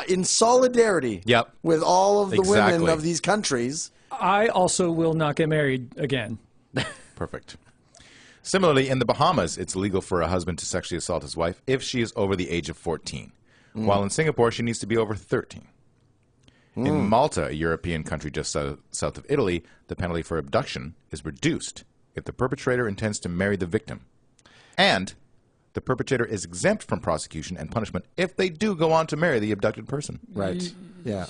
In solidarity with all of the women of these countries. I also will not get married again. Perfect. Similarly, in the Bahamas, it's legal for a husband to sexually assault his wife if she is over the age of 14, while in Singapore, she needs to be over 13. In Malta, a European country just south of Italy, the penalty for abduction is reduced if the perpetrator intends to marry the victim. And the perpetrator is exempt from prosecution and punishment if they do go on to marry the abducted person. Right. Yeah.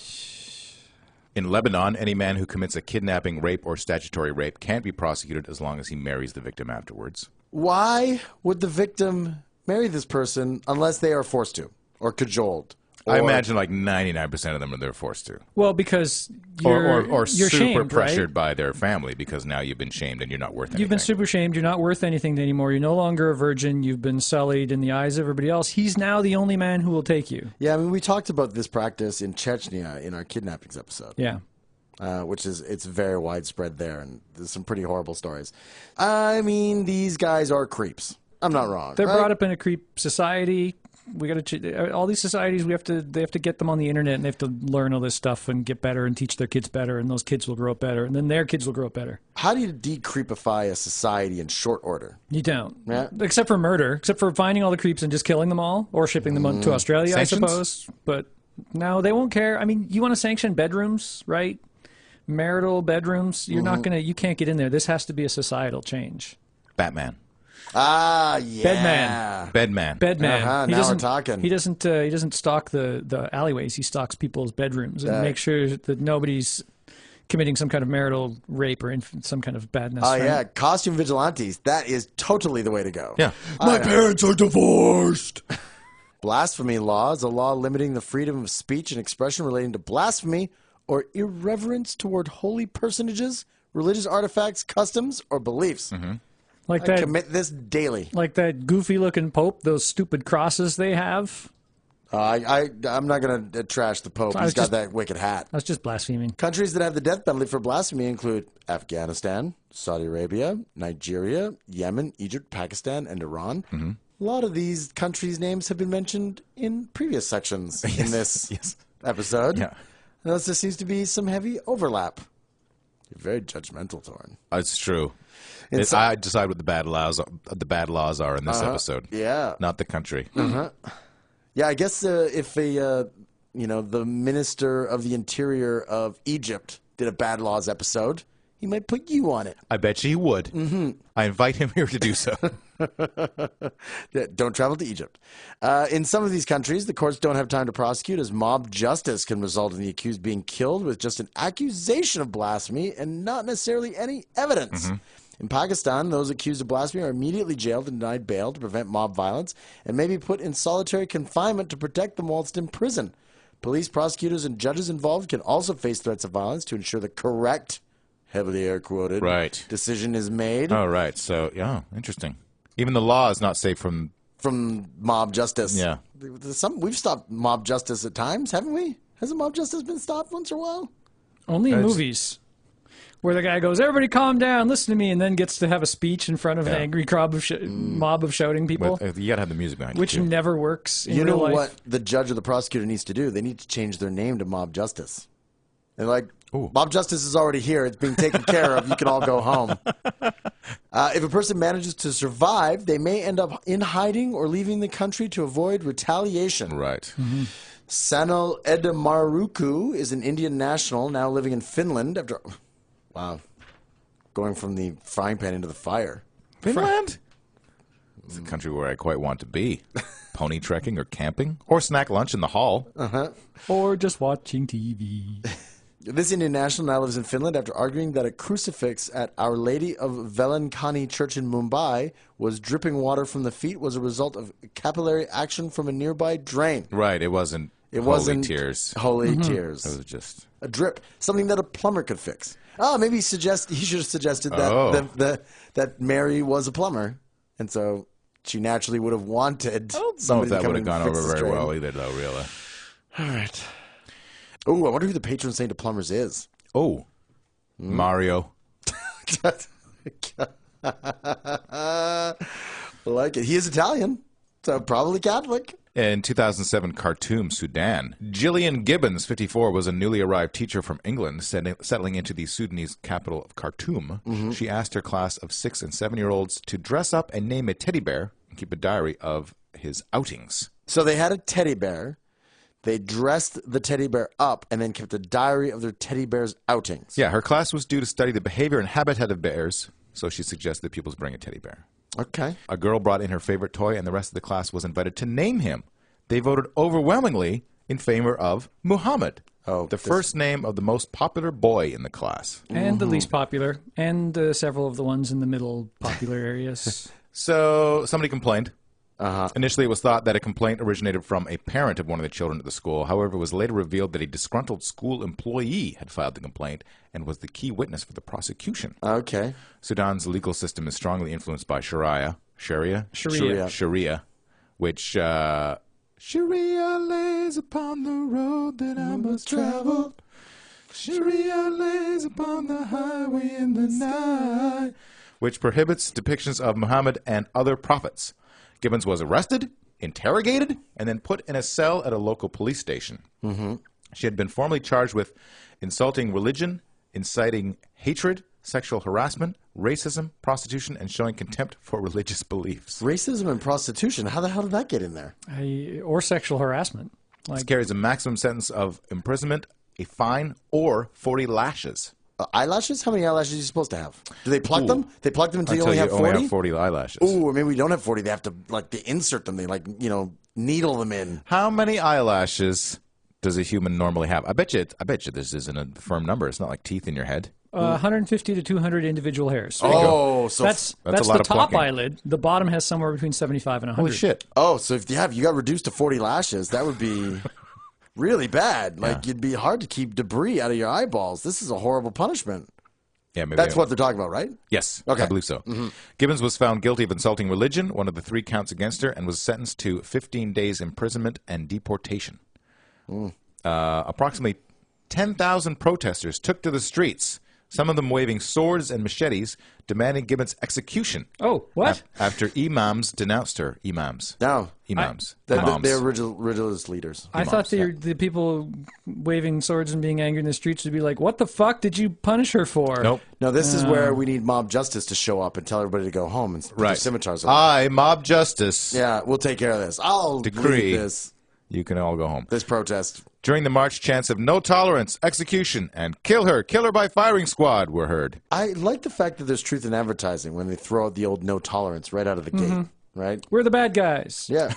In Lebanon, any man who commits a kidnapping, rape, or statutory rape can't be prosecuted as long as he marries the victim afterwards. Why would the victim marry this person unless they are forced to or cajoled? I imagine 99% of them they're forced to. Well, because you're you're super shamed, pressured right? by their family because now you've been shamed and you're not worth anything. You've been super shamed. You're not worth anything anymore. You're no longer a virgin. You've been sullied in the eyes of everybody else. He's now the only man who will take you. Yeah, I mean, we talked about this practice in Chechnya in our kidnappings episode. Yeah. It's very widespread there, and there's some pretty horrible stories. I mean, these guys are creeps. I'm not wrong. They're brought up in a creep society. We got to all these societies. They have to get them on the internet, and they have to learn all this stuff and get better and teach their kids better, and those kids will grow up better, and then their kids will grow up better. How do you decreepify a society in short order? You don't, yeah. Except for murder, except for finding all the creeps and just killing them all, or shipping them to Australia, Sanctions? I suppose. But no, they won't care. I mean, you want to sanction bedrooms, right? Marital bedrooms. You're not gonna. You can't get in there. This has to be a societal change. Batman. Ah, yeah. Bedman. Bedman. Now we're talking. He doesn't stalk the alleyways. He stalks people's bedrooms and makes sure that nobody's committing some kind of marital rape or some kind of badness. Oh, right? yeah. Costume vigilantes. That is totally the way to go. Yeah. My parents are divorced. Blasphemy law is a law limiting the freedom of speech and expression relating to blasphemy or irreverence toward holy personages, religious artifacts, customs, or beliefs. Like I that, commit this daily. like that goofy-looking pope. Those stupid crosses they have. I'm not going to trash the Pope. He's got that wicked hat. That's just blaspheming. Countries that have the death penalty for blasphemy include Afghanistan, Saudi Arabia, Nigeria, Yemen, Egypt, Pakistan, and Iran. A lot of these countries' names have been mentioned in previous sections in this episode. Yeah. Notice there seems to be some heavy overlap. You're very judgmental, Torrin. It's true. I decide what the bad laws are in this episode. Yeah. Not the country. Yeah, I guess if the Minister of the Interior of Egypt did a Bad Laws episode, he might put you on it. I bet you he would. I invite him here to do so. Don't travel to Egypt. In some of these countries, the courts don't have time to prosecute, as mob justice can result in the accused being killed with just an accusation of blasphemy and not necessarily any evidence. In Pakistan, those accused of blasphemy are immediately jailed and denied bail to prevent mob violence and may be put in solitary confinement to protect them whilst in prison. Police, prosecutors, and judges involved can also face threats of violence to ensure the correct, heavily air-quoted, decision is made. Oh, right. So, yeah, interesting. Even the law is not safe from mob justice. Yeah. We've stopped mob justice at times, haven't we? Hasn't mob justice been stopped once in a while? Only in movies. Where the guy goes, everybody calm down, listen to me, and then gets to have a speech in front of an angry mob of shouting people. But you got to have the music behind which it, too. never works in You real know life. what the judge or the prosecutor needs to do? They need to change their name to mob justice. They're like, mob justice is already here. It's being taken care of. You can all go home. If a person manages to survive, they may end up in hiding or leaving the country to avoid retaliation. Right. Sanal Edamaruku is an Indian national now living in Finland after Wow. Going from the frying pan into the fire. Finland? It's a country where I quite want to be. Pony trekking or camping, or snack lunch in the hall. Or just watching TV. This Indian national now lives in Finland after arguing that a crucifix at Our Lady of Velankani Church in Mumbai was dripping water from the feet was a result of capillary action from a nearby drain. Right, it wasn't holy tears. Holy tears. It was just a drip, something that a plumber could fix. Oh, maybe he should have suggested that that Mary was a plumber, and so she naturally would have wanted. I don't know if that would have gone over very drain. well either, though. Really. All right. Oh, I wonder who the patron saint of plumbers is. Oh, Mario. I like it. He is Italian, so probably Catholic. In 2007, Khartoum, Sudan, Gillian Gibbons, 54, was a newly arrived teacher from England, settling into the Sudanese capital of Khartoum. She asked her class of 6- and 7-year-olds to dress up and name a teddy bear and keep a diary of his outings. So they had a teddy bear. They dressed the teddy bear up and then kept a diary of their teddy bear's outings. Yeah, her class was due to study the behavior and habitat of bears, so she suggested that pupils bring a teddy bear. Okay. A girl brought in her favorite toy, and the rest of the class was invited to name him. They voted overwhelmingly in favor of Muhammad, the first name of the most popular boy in the class. And the least popular, and several of the ones in the middle popular areas. So somebody complained. Initially, it was thought that a complaint originated from a parent of one of the children at the school. However, it was later revealed that a disgruntled school employee had filed the complaint and was the key witness for the prosecution. Okay. Sudan's legal system is strongly influenced by Sharia, which Sharia lays upon the road that I must travel. Sharia lays upon the highway in the night, which prohibits depictions of Muhammad and other prophets. Gibbons was arrested, interrogated, and then put in a cell at a local police station. She had been formally charged with insulting religion, inciting hatred, sexual harassment, racism, prostitution, and showing contempt for religious beliefs. Racism and prostitution? How the hell did that get in there? Or sexual harassment. This carries a maximum sentence of imprisonment, a fine, or 40 lashes. Eyelashes? How many eyelashes are you supposed to have? Do they pluck them? They pluck them until you only have 40? Only have 40 eyelashes. Ooh, or maybe we don't have 40. They have to, they insert them. They, needle them in. How many eyelashes does a human normally have? I bet you this isn't a firm number. It's not like teeth in your head. 150 to 200 individual hairs. Oh, so that's a lot the of top plucking. eyelid. The bottom has somewhere between 75 and 100. Holy shit. Oh, so if you got reduced to 40 lashes, that would be really bad. It'd be hard to keep debris out of your eyeballs. This is a horrible punishment. Yeah, maybe That's what they're talking about, right? Yes, Okay. I believe so. Gibbons was found guilty of insulting religion, one of the 3 counts against her, and was sentenced to 15 days imprisonment and deportation. Approximately 10,000 protesters took to the streets, some of them waving swords and machetes, demanding Gibbons' execution. Oh, what? After imams denounced her. Imams. No. Imams. They're Moms. religious leaders. I thought the people waving swords and being angry in the streets would be like, what the fuck did you punish her for? Nope. No, this is where we need mob justice to show up and tell everybody to go home and put their scimitars away. I, mob justice. Yeah, we'll take care of this. I'll Decree. lead this. You can all go home. This protest. During the march, chants of no tolerance, execution, and kill her by firing squad were heard. I like the fact that there's truth in advertising when they throw out the old no tolerance right out of the gate, right? We're the bad guys. Yeah.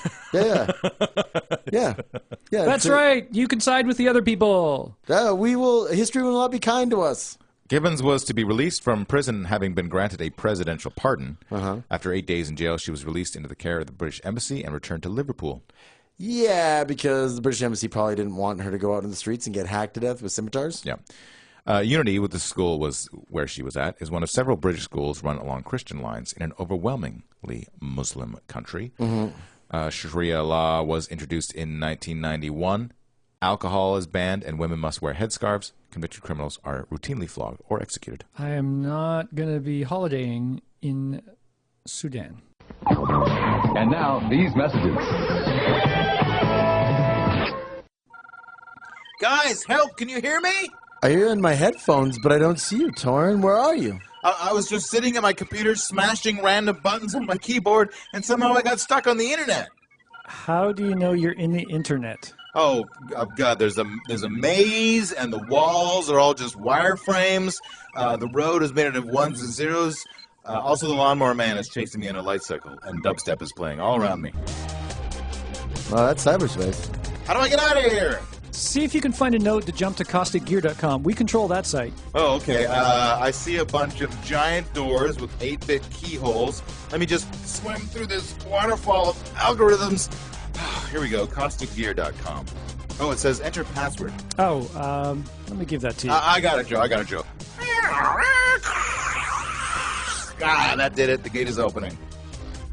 That's right. You can side with the other people. History will not be kind to us. Gibbons was to be released from prison, having been granted a presidential pardon. After 8 days in jail, she was released into the care of the British Embassy and returned to Liverpool. Yeah, because the British Embassy probably didn't want her to go out in the streets and get hacked to death with scimitars. Yeah. Unity, with the school was where she was at, is one of several British schools run along Christian lines in an overwhelmingly Muslim country. Sharia law was introduced in 1991. Alcohol is banned and women must wear headscarves. Convicted criminals are routinely flogged or executed. I am not going to be holidaying in Sudan. And now, these messages. Guys, help! Can you hear me? I hear you in my headphones, but I don't see you, Torrin. Where are you? I was just sitting at my computer smashing random buttons on my keyboard, and somehow I got stuck on the internet. How do you know you're in the internet? Oh, God, there's a maze, and the walls are all just wireframes. The road is made out of ones and zeros. Also, the lawnmower man is chasing me in a light cycle, and dubstep is playing all around me. Well, that's cyberspace. How do I get out of here? See if you can find a note to jump to causticgear.com. We control that site. Oh, okay. I see a bunch of giant doors with 8-bit keyholes. Let me just swim through this waterfall of algorithms. Here we go, causticgear.com. Oh, it says enter password. Oh, let me give that to you. I got it, Joe. Ah, that did it. The gate is opening.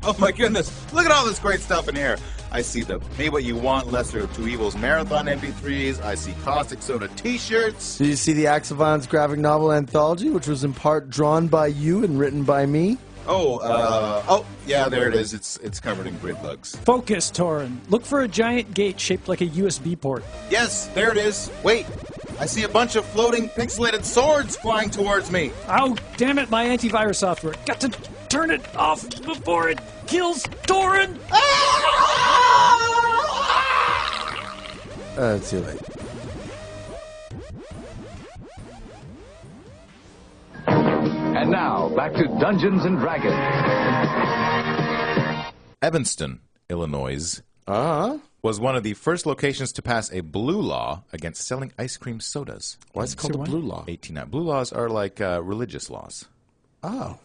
Oh, my goodness. Look at all this great stuff in here. I see the Pay What You Want, Lesser of Two Evils Marathon MP3s. I see Caustic Soda t-shirts. Do you see the Acts of Violence graphic novel anthology, which was in part drawn by you and written by me? Oh, yeah, there it is. It's covered in grid bugs. Focus, Torin. Look for a giant gate shaped like a USB port. Yes, there it is. Wait, I see a bunch of floating pixelated swords flying towards me. Oh, damn it, my antivirus software. Got to turn it off before it kills Torin. It's too late. And now, back to Dungeons and Dragons. Evanston, Illinois, was one of the first locations to pass a blue law against selling ice cream sodas. Why is it called a blue law? 1890. Blue laws are like religious laws. Oh.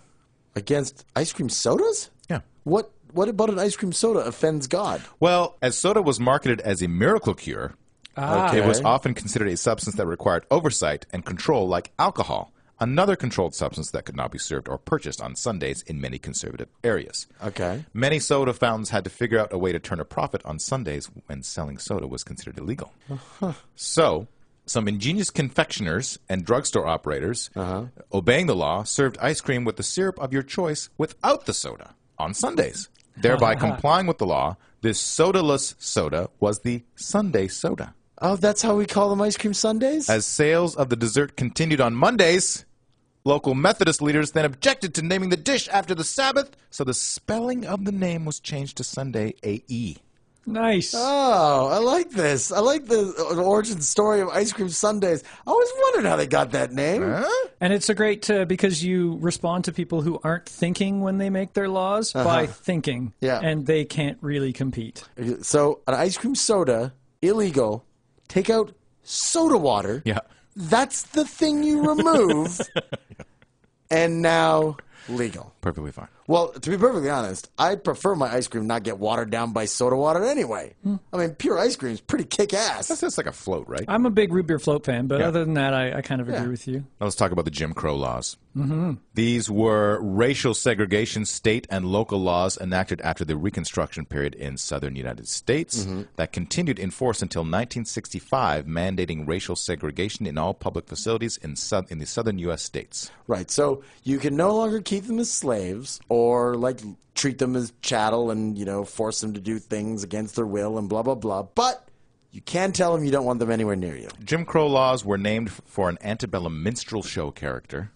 Against ice cream sodas? Yeah. What about an ice cream soda offends God? Well, as soda was marketed as a miracle cure, it was often considered a substance that required oversight and control like alcohol, another controlled substance that could not be served or purchased on Sundays in many conservative areas. Okay. Many soda fountains had to figure out a way to turn a profit on Sundays when selling soda was considered illegal. So, some ingenious confectioners and drugstore operators, obeying the law, served ice cream with the syrup of your choice without the soda on Sundays. Thereby complying with the law, this sodaless soda was the Sunday soda. Oh, that's how we call them ice cream sundaes? As sales of the dessert continued on Mondays, local Methodist leaders then objected to naming the dish after the Sabbath, so the spelling of the name was changed to Sunday A-E. Nice. Oh, I like this. I like the origin story of ice cream sundaes. I always wondered how they got that name. And it's a great, because you respond to people who aren't thinking when they make their laws by thinking. Yeah. And they can't really compete. So, an ice cream soda, illegal, take out soda water. Yeah. That's the thing you remove. And now, legal. Perfectly fine. Well, to be perfectly honest, I prefer my ice cream not get watered down by soda water anyway. I mean, pure ice cream is pretty kick-ass. That's just like a float, right? I'm a big root beer float fan, but other than that, I kind of agree with you. Now let's talk about the Jim Crow laws. These were racial segregation state and local laws enacted after the Reconstruction period in southern United States that continued in force until 1965, mandating racial segregation in all public facilities in the southern U.S. states. Right, so you can no longer keep them as slaves or, like, treat them as chattel and, you know, force them to do things against their will and blah, blah, blah. But you can tell them you don't want them anywhere near you. Jim Crow laws were named for an antebellum minstrel show character.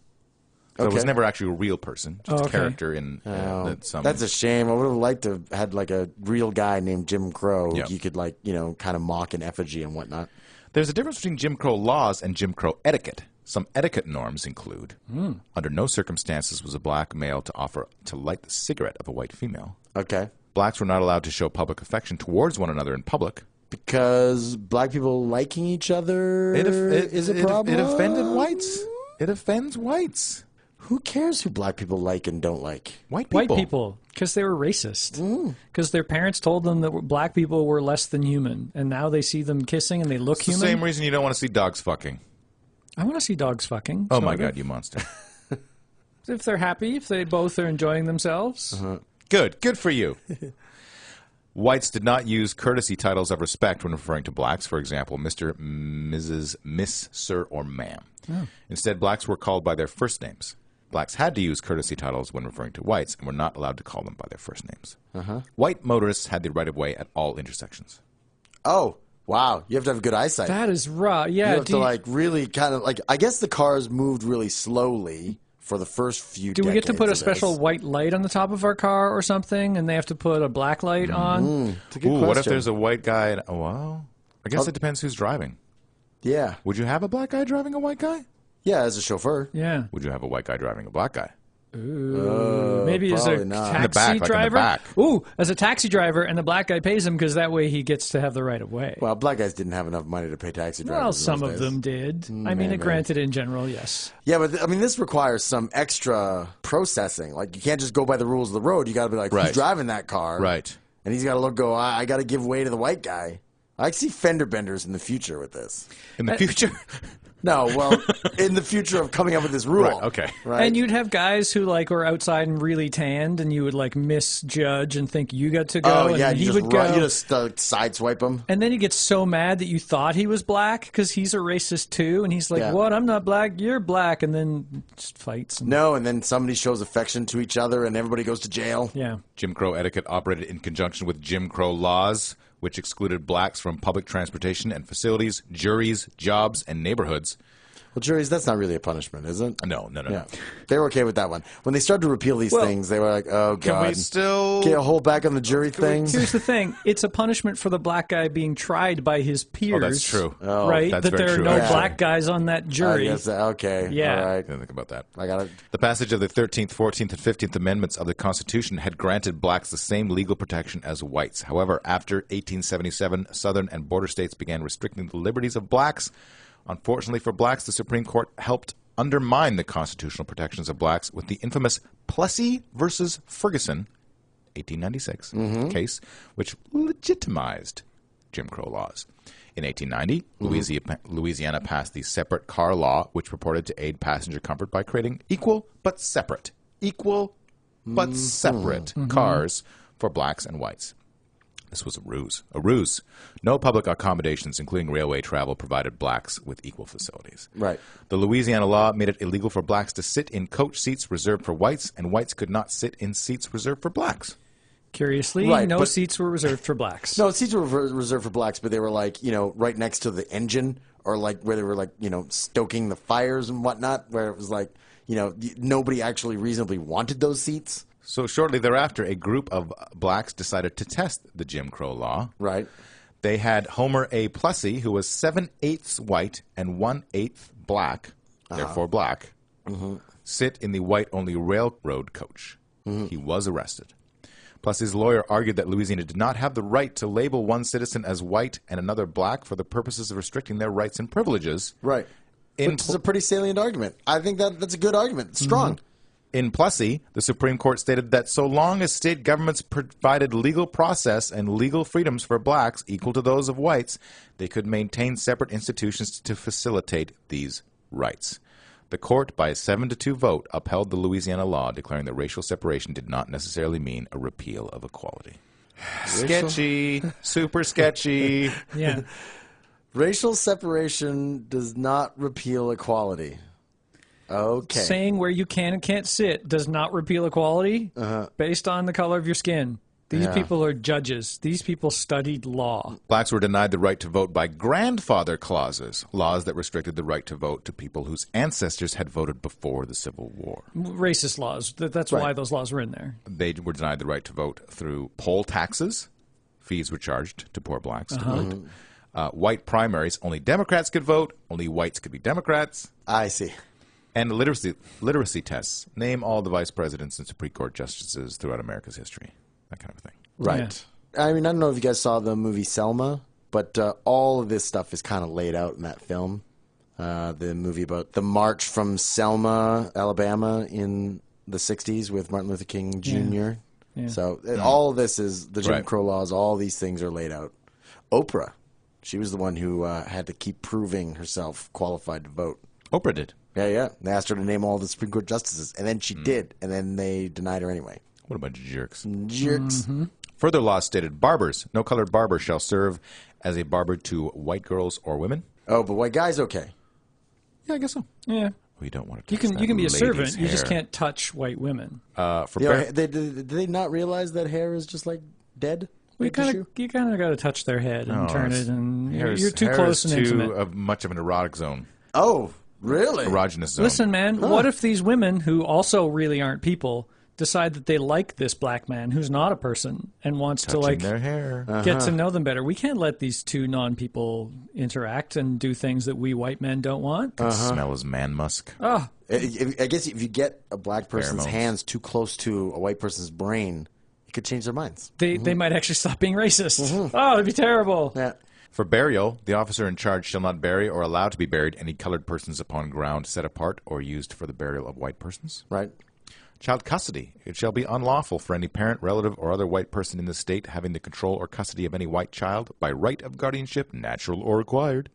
So it was never actually a real person, just a character in some... That's a shame. I would have liked to have had, like, a real guy named Jim Crow who you could, like, you know, kind of mock in effigy and whatnot. There's a difference between Jim Crow laws and Jim Crow etiquette. Some etiquette norms include, under no circumstances was a black male to offer to light the cigarette of a white female. Okay. Blacks were not allowed to show public affection towards one another in public. Because black people liking each other is a problem? It offended whites. It offends whites. Who cares who black people like and don't like? White people. White people, because they were racist. Because their parents told them that black people were less than human, and now they see them kissing and they look It's human. the same reason you don't want to see dogs fucking. I want to see dogs fucking. Oh, my God, you monster. If they're happy, if they both are enjoying themselves. Good for you. Whites did not use courtesy titles of respect when referring to blacks, for example, Mr., Mrs., Miss, Sir, or Ma'am. Instead, blacks were called by their first names. Blacks had to use courtesy titles when referring to whites and were not allowed to call them by their first names. White motorists had the right-of-way at all intersections. Oh, wow. You have to have good eyesight. That is raw. Yeah. You have to, like, really kind of, like, I guess the cars moved really slowly for the first few Do we get to decades put a of special this. white light on the top of our car or something, and they have to put a black light on? It's a good Ooh, question. what if there's a white guy? Oh, well, I guess it depends who's driving. Yeah. Would you have a black guy driving a white guy? Yeah, as a chauffeur. Yeah. Would you have a white guy driving a black guy? Maybe as a probably not. taxi In the back, like in the driver. back. Ooh, as a taxi driver, and the black guy pays him because that way he gets to have the right of way. Well, black guys didn't have enough money to pay taxi drivers. Well, in some those of days. them did. I mean, maybe. granted, in general, yes. Yeah, but I mean, this requires some extra processing. Like, you can't just go by the rules of the road. You got to be like, Right. who's driving that car? Right. And he's got to go, I got to give way to the white guy. I see fender benders in the future with this. In the future? No, well, in the future of coming up with this rule. Right, okay. Right? And you'd have guys who like were outside and really tanned, and you would like misjudge and think you got to go, oh, and yeah, then he you would just, go. you just sideswipe him. And then he gets so mad that you thought he was black because he's a racist too, and he's like, Yeah. "What? I'm not black. You're black," and then just fights. And, No, and then somebody shows affection to each other, and everybody goes to jail. yeah. Jim Crow etiquette operated in conjunction with Jim Crow laws, which excluded blacks from public transportation and facilities, juries, jobs, and neighborhoods. Well, juries, that's not really a punishment, is it? No. Yeah. They were okay with that one. When they started to repeal these things, they were like, oh, God. Can we still... Can you hold back on the jury thing? Here's the thing: it's a punishment for the black guy being tried by his peers. that's true. Oh, right? that's That very there are true, no actually. black guys on that jury. I guess, okay. Yeah. All right. I didn't think about that. I got it. The passage of the 13th, 14th, and 15th Amendments of the Constitution had granted blacks the same legal protection as whites. However, after 1877, southern and border states began restricting the liberties of blacks. Unfortunately for blacks, the Supreme Court helped undermine the constitutional protections of blacks with the infamous Plessy versus Ferguson 1896 case, which legitimized Jim Crow laws. In 1890, Louisiana passed the separate car law, which purported to aid passenger comfort by creating equal but separate cars for blacks and whites. This was a ruse. No public accommodations, including railway travel, provided blacks with equal facilities. Right. The Louisiana law made it illegal for blacks to sit in coach seats reserved for whites, and whites could not sit in seats reserved for blacks. Curiously, Right, no but- seats were reserved for blacks. No, seats were reserved for blacks, but they were like, right next to the engine, or like where they were like, stoking the fires and whatnot, where it was like, nobody actually reasonably wanted those seats. So shortly thereafter, a group of blacks decided to test the Jim Crow law. Right. They had Homer A. Plessy, who was 7/8 white and 1/8 black, therefore black, sit in the white-only railroad coach. He was arrested. Plessy's lawyer argued that Louisiana did not have the right to label one citizen as white and another black for the purposes of restricting their rights and privileges. Right. Which is a pretty salient argument. I think that's a good argument. It's strong. In Plessy, the Supreme Court stated that so long as state governments provided legal process and legal freedoms for blacks equal to those of whites, they could maintain separate institutions to facilitate these rights. The court, by a 7-2 vote, upheld the Louisiana law, declaring that racial separation did not necessarily mean a repeal of equality. Sketchy. Super sketchy. Yeah. Racial separation does not repeal equality. Okay. Saying where you can and can't sit does not repeal equality based on the color of your skin. These people are judges. These people studied law. Blacks were denied the right to vote by grandfather clauses, laws that restricted the right to vote to people whose ancestors had voted before the Civil War. Racist laws. That's why those laws were in there. They were denied the right to vote through poll taxes. Fees were charged to poor blacks to vote. White primaries, only Democrats could vote. Only whites could be Democrats. I see. And literacy tests. Name all the vice presidents and Supreme Court justices throughout America's history. That kind of thing. Right. I mean, I don't know if you guys saw the movie Selma, but all of this stuff is kind of laid out in that film. The movie about the march from Selma, Alabama in the 60s with Martin Luther King Jr. Yeah. So all of this is the Jim Right. Crow laws. All these things are laid out. Oprah, she was the one who had to keep proving herself qualified to vote. Oprah did. Yeah. They asked her to name all the Supreme Court justices, and then she did, and then they denied her anyway. What a bunch of jerks. Jerks. Further laws stated barbers, no colored barber shall serve as a barber to white girls or women. Oh, but white guys, okay. Yeah, I guess so. Yeah. We don't want to You touch can that be a lady's servant. You just hair. can't touch white women. For Yeah, did they not realize that hair is just like dead? You Dead kind tissue? of got to touch their head and turn it, and hair you're too close and too intimate. of much of an erotic zone. Oh, Really? erogenous zone. Listen, man, what if these women who also really aren't people decide that they like this black man who's not a person and wants to like their hair. get to know them better? We can't let these two non-people interact and do things that we white men don't want. Smell his man musk. Oh, I guess if you get a black person's Pheromones. hands too close to a white person's brain, it could change their minds. they might actually stop being racist. Oh, it'd be terrible. Yeah. For burial, the officer in charge shall not bury or allow to be buried any colored persons upon ground set apart or used for the burial of white persons. Right. Child custody. It shall be unlawful for any parent, relative, or other white person in the state having the control or custody of any white child by right of guardianship, natural or acquired,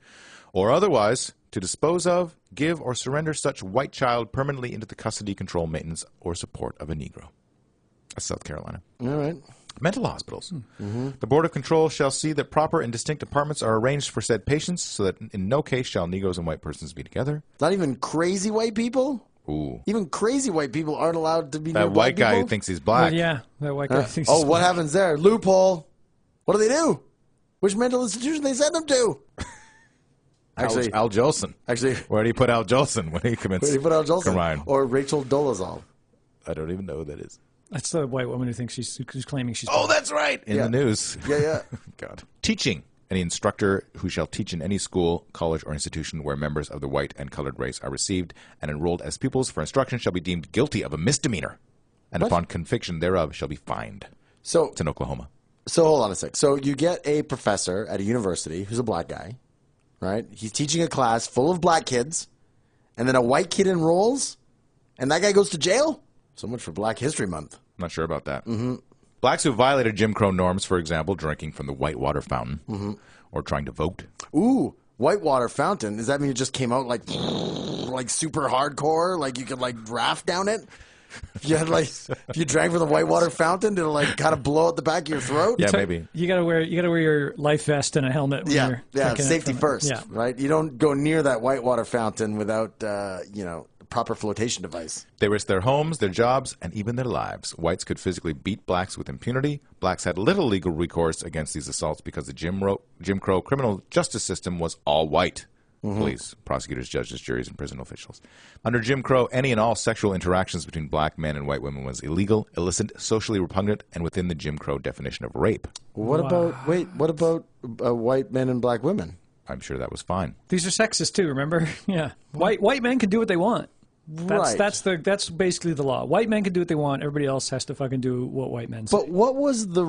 or otherwise to dispose of, give, or surrender such white child permanently into the custody, control, maintenance, or support of a Negro. That's South Carolina. All right. Mental hospitals. The Board of Control shall see that proper and distinct apartments are arranged for said patients so that in no case shall Negroes and white persons be together. Not even crazy white people? Ooh. Even crazy white people aren't allowed to be near That black white guy people? who thinks he's black. Well, yeah, that white guy thinks. Oh, what happens there? Loophole. What do they do? Which mental institution they send them to? Actually, Al Jolson. actually, Where do you put Al Jolson when he commits where do you put Al Jolson? crime? Or Rachel Dolezal? I don't even know who that is. That's the white woman who thinks who's claiming she's. Oh, that's right. In Yeah. the news. Yeah. God. Teaching. Any instructor who shall teach in any school, college, or institution where members of the white and colored race are received and enrolled as pupils for instruction shall be deemed guilty of a misdemeanor, and upon conviction thereof shall be fined. So, It's in Oklahoma. so hold on a sec. So you get a professor at a university who's a black guy, right? He's teaching a class full of black kids, and then a white kid enrolls, and that guy goes to jail? So much for Black History Month. I'm not sure about that. Blacks who violated Jim Crow norms, for example, drinking from the whitewater fountain or trying to vote. Ooh, whitewater fountain. Does that mean it just came out like super hardcore? Like you could like raft down it? If you had if you drank from the whitewater fountain, did it like kind of blow out the back of your throat? Yeah, maybe. You gotta wear your life vest and a helmet. When you're drinking it safety from it. first, Yeah. right? You don't go near that whitewater fountain without, proper flotation device. They risked their homes, their jobs, and even their lives. Whites could physically beat blacks with impunity. Blacks had little legal recourse against these assaults because the Jim Crow criminal justice system was all white. Police, prosecutors, judges, juries, and prison officials. Under Jim Crow, any and all sexual interactions between black men and white women was illegal, illicit, socially repugnant, and within the Jim Crow definition of rape. What about white men and black women? I'm sure that was fine. These are sexist too. Remember? Yeah. White men can do what they want. Right. That's basically the law. White men can do what they want. Everybody else has to fucking do what white men say. But what was the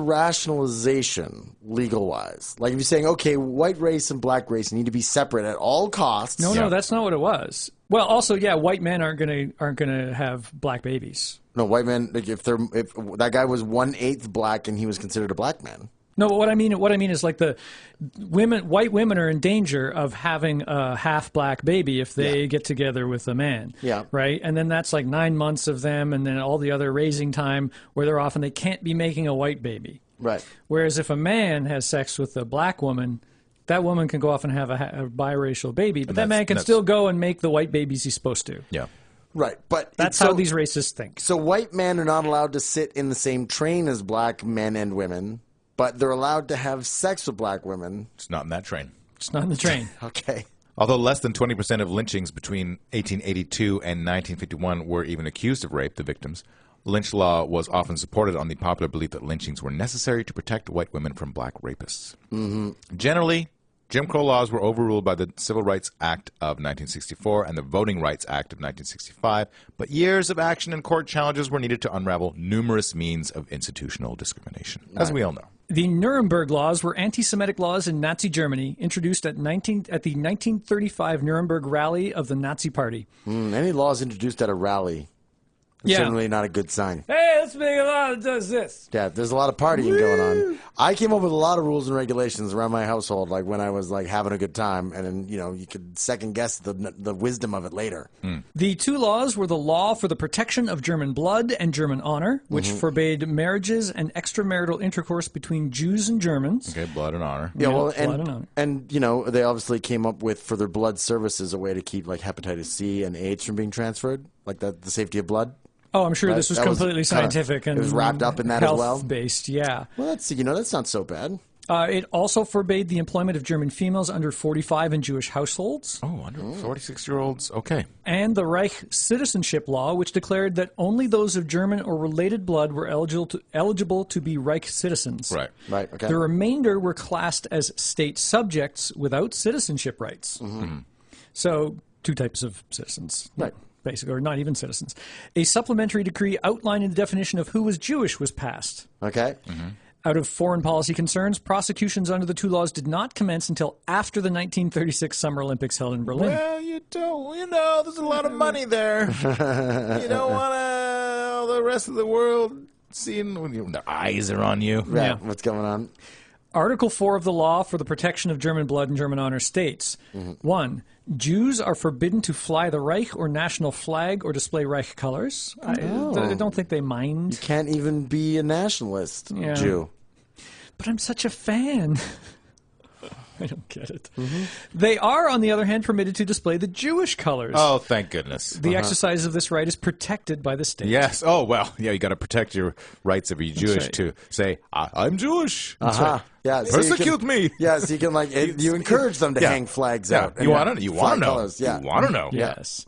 rationalization legal-wise? Like if you're saying, okay, white race and black race need to be separate at all costs. No, that's not what it was. Well, also, yeah, white men aren't gonna have black babies. No, white men. Like if that guy was 1/8 black and he was considered a black man. No, but what I mean is like the white women are in danger of having a half black baby if they get together with a man. Yeah. Right? And then that's like 9 months of them and then all the other raising time where they're off and they can't be making a white baby. Right. Whereas if a man has sex with a black woman, that woman can go off and have a biracial baby, but that man can still go and make the white babies he's supposed to. Yeah. Right. But That's how these racists think. So white men are not allowed to sit in the same train as black men and women, but they're allowed to have sex with black women. It's not in that train. It's not in the train. Okay. Although less than 20% of lynchings between 1882 and 1951 were even accused of rape, the victims, lynch law was often supported on the popular belief that lynchings were necessary to protect white women from black rapists. Generally, Jim Crow laws were overruled by the Civil Rights Act of 1964 and the Voting Rights Act of 1965, but years of action and court challenges were needed to unravel numerous means of institutional discrimination, as we all know. The Nuremberg Laws were anti-Semitic laws in Nazi Germany, introduced at the 1935 Nuremberg rally of the Nazi Party. Any laws introduced at a rally is generally not a good sign. Hey, let's make a law that does this. Yeah, there's a lot of partying going on. I came up with a lot of rules and regulations around my household, like when I was like having a good time, and then you could second guess the wisdom of it later. The two laws were the law for the protection of German blood and German honor, which forbade marriages and extramarital intercourse between Jews and Germans. Okay, blood and honor. Yeah, well, blood and honor. and they obviously came up with for their blood services a way to keep like hepatitis C and AIDS from being transferred, like the safety of blood. Oh, I'm sure Right? this was completely scientific and it was wrapped up in that as well? health-based, yeah. Well, that's not so bad. It also forbade the employment of German females under 45 in Jewish households. Oh, under 46-year-olds. Okay. And the Reich citizenship law, which declared that only those of German or related blood were eligible to be Reich citizens. Right. Right, okay. The remainder were classed as state subjects without citizenship rights. Mm-hmm. So, two types of citizens. Right. Basically, or not even citizens. A supplementary decree outlining the definition of who was Jewish was passed. Okay. Mm-hmm. Out of foreign policy concerns, prosecutions under the two laws did not commence until after the 1936 Summer Olympics held in Berlin. Well, there's a lot of money there. You don't want all the rest of the world seeing when their eyes are on you. Yeah. What's going on? Article 4 of the law for the protection of German blood and German honor states, 1. Jews are forbidden to fly the Reich or national flag or display Reich colors. I don't think they mind. You can't even be a nationalist Jew. But I'm such a fan. I don't get it. Mm-hmm. They are, on the other hand, permitted to display the Jewish colors. Oh, thank goodness. The exercise of this right is protected by the state. Yes. Oh, well, yeah, you got to protect your rights if you're Jewish to say, I'm Jewish. Right. Yeah, so persecute me. Yeah, so you can you encourage them to hang flags out. You want to know. Colors, You want to know. Yes.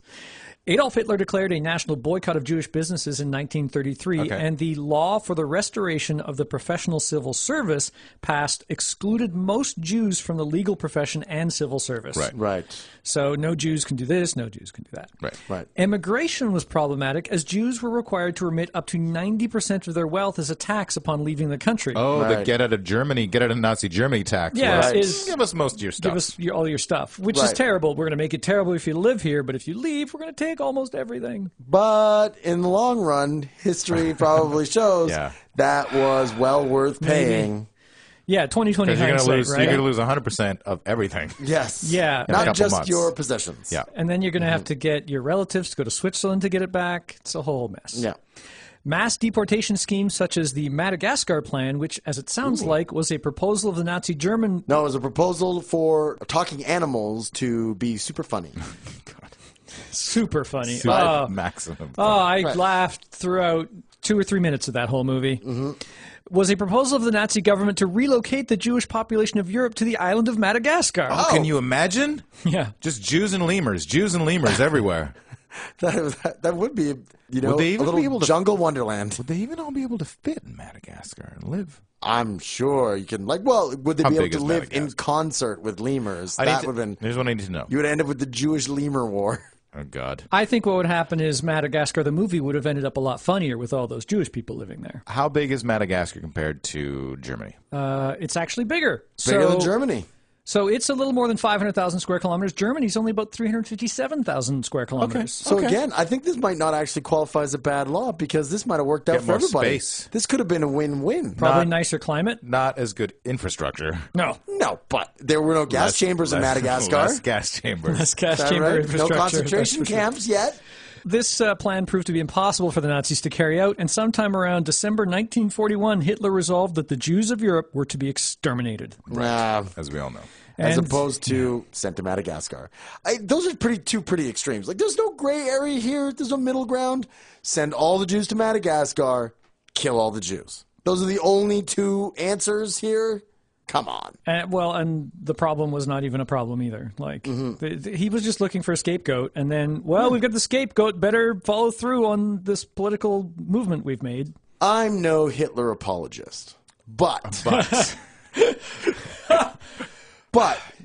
Adolf Hitler declared a national boycott of Jewish businesses in 1933, and the law for the restoration of the professional civil service passed excluded most Jews from the legal profession and civil service. Right. So no Jews can do this, no Jews can do that. Right. Immigration was problematic as Jews were required to remit up to 90% of their wealth as a tax upon leaving the country. Oh, the get out of Nazi Germany tax. Yeah, give us most of your stuff. Give us all your stuff, which is terrible. We're going to make it terrible if you live here, but if you leave, we're going to take almost everything. But in the long run, history probably shows that was well worth paying. Yeah, 2020 hindsight, right? You're going to lose 100% of everything. Yes. Yeah. Not just your possessions. Yeah. And then you're going to have to get your relatives to go to Switzerland to get it back. It's a whole mess. Yeah. Mass deportation schemes such as the Madagascar Plan, which, as it sounds like, was a proposal of the Nazi German... No, it was a proposal for talking animals to be super funny. Super funny. Maximum. I laughed throughout 2 or 3 minutes of that whole movie. Mm-hmm. Was a proposal of the Nazi government to relocate the Jewish population of Europe to the island of Madagascar. Oh, can you imagine? Yeah. Just Jews and lemurs everywhere. That would be, would they even a little jungle wonderland. Would they even all be able to fit in Madagascar and live? I'm sure you can. Would they be able to live in concert with lemurs? That would have been. Here's what I need to know. You would end up with the Jewish lemur war. Oh, God. I think what would happen is Madagascar, the movie, would have ended up a lot funnier with all those Jewish people living there. How big is Madagascar compared to Germany? It's actually bigger. Bigger than Germany. So it's a little more than 500,000 square kilometers. Germany's only about 357,000 square kilometers. Okay. So again, I think this might not actually qualify as a bad law because this might have worked out for everybody. Space. This could have been a win-win. Probably nicer climate. Not as good infrastructure. No, but there were no gas chambers in Madagascar. Less gas chambers. Less gas chamber infrastructure. No concentration camps yet. This plan proved to be impossible for the Nazis to carry out, and sometime around December 1941, Hitler resolved that the Jews of Europe were to be exterminated. As we all know. As opposed to sent to Madagascar. Those are two pretty extremes. There's no gray area here. There's no middle ground. Send all the Jews to Madagascar. Kill all the Jews. Those are the only two answers here. Come on. And the problem was not even a problem either. He was just looking for a scapegoat, and then, we've got the scapegoat. Better follow through on this political movement we've made. I'm no Hitler apologist, but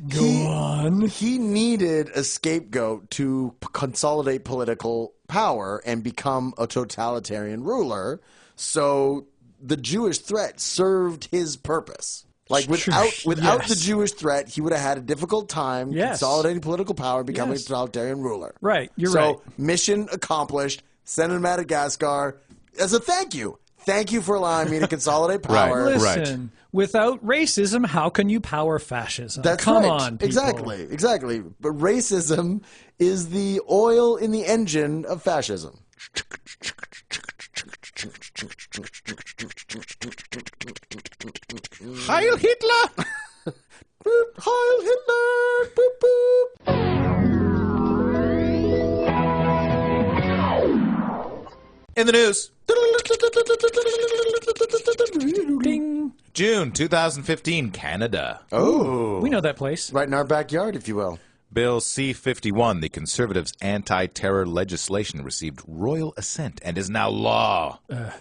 he needed a scapegoat to consolidate political power and become a totalitarian ruler. So the Jewish threat served his purpose. Without the Jewish threat, he would have had a difficult time consolidating political power and becoming a totalitarian ruler. Right, you're right. So mission accomplished. Send him to Madagascar as a thank you. Thank you for allowing me to consolidate power. Listen, without racism, how can you power fascism? Come on, people. Exactly. But racism is the oil in the engine of fascism. Heil Hitler! Heil Hitler! Boop, boop. In the news. Ding. June 2015, Canada. Oh. We know that place. Right in our backyard, if you will. Bill C-51, the Conservatives' anti-terror legislation, received royal assent and is now law.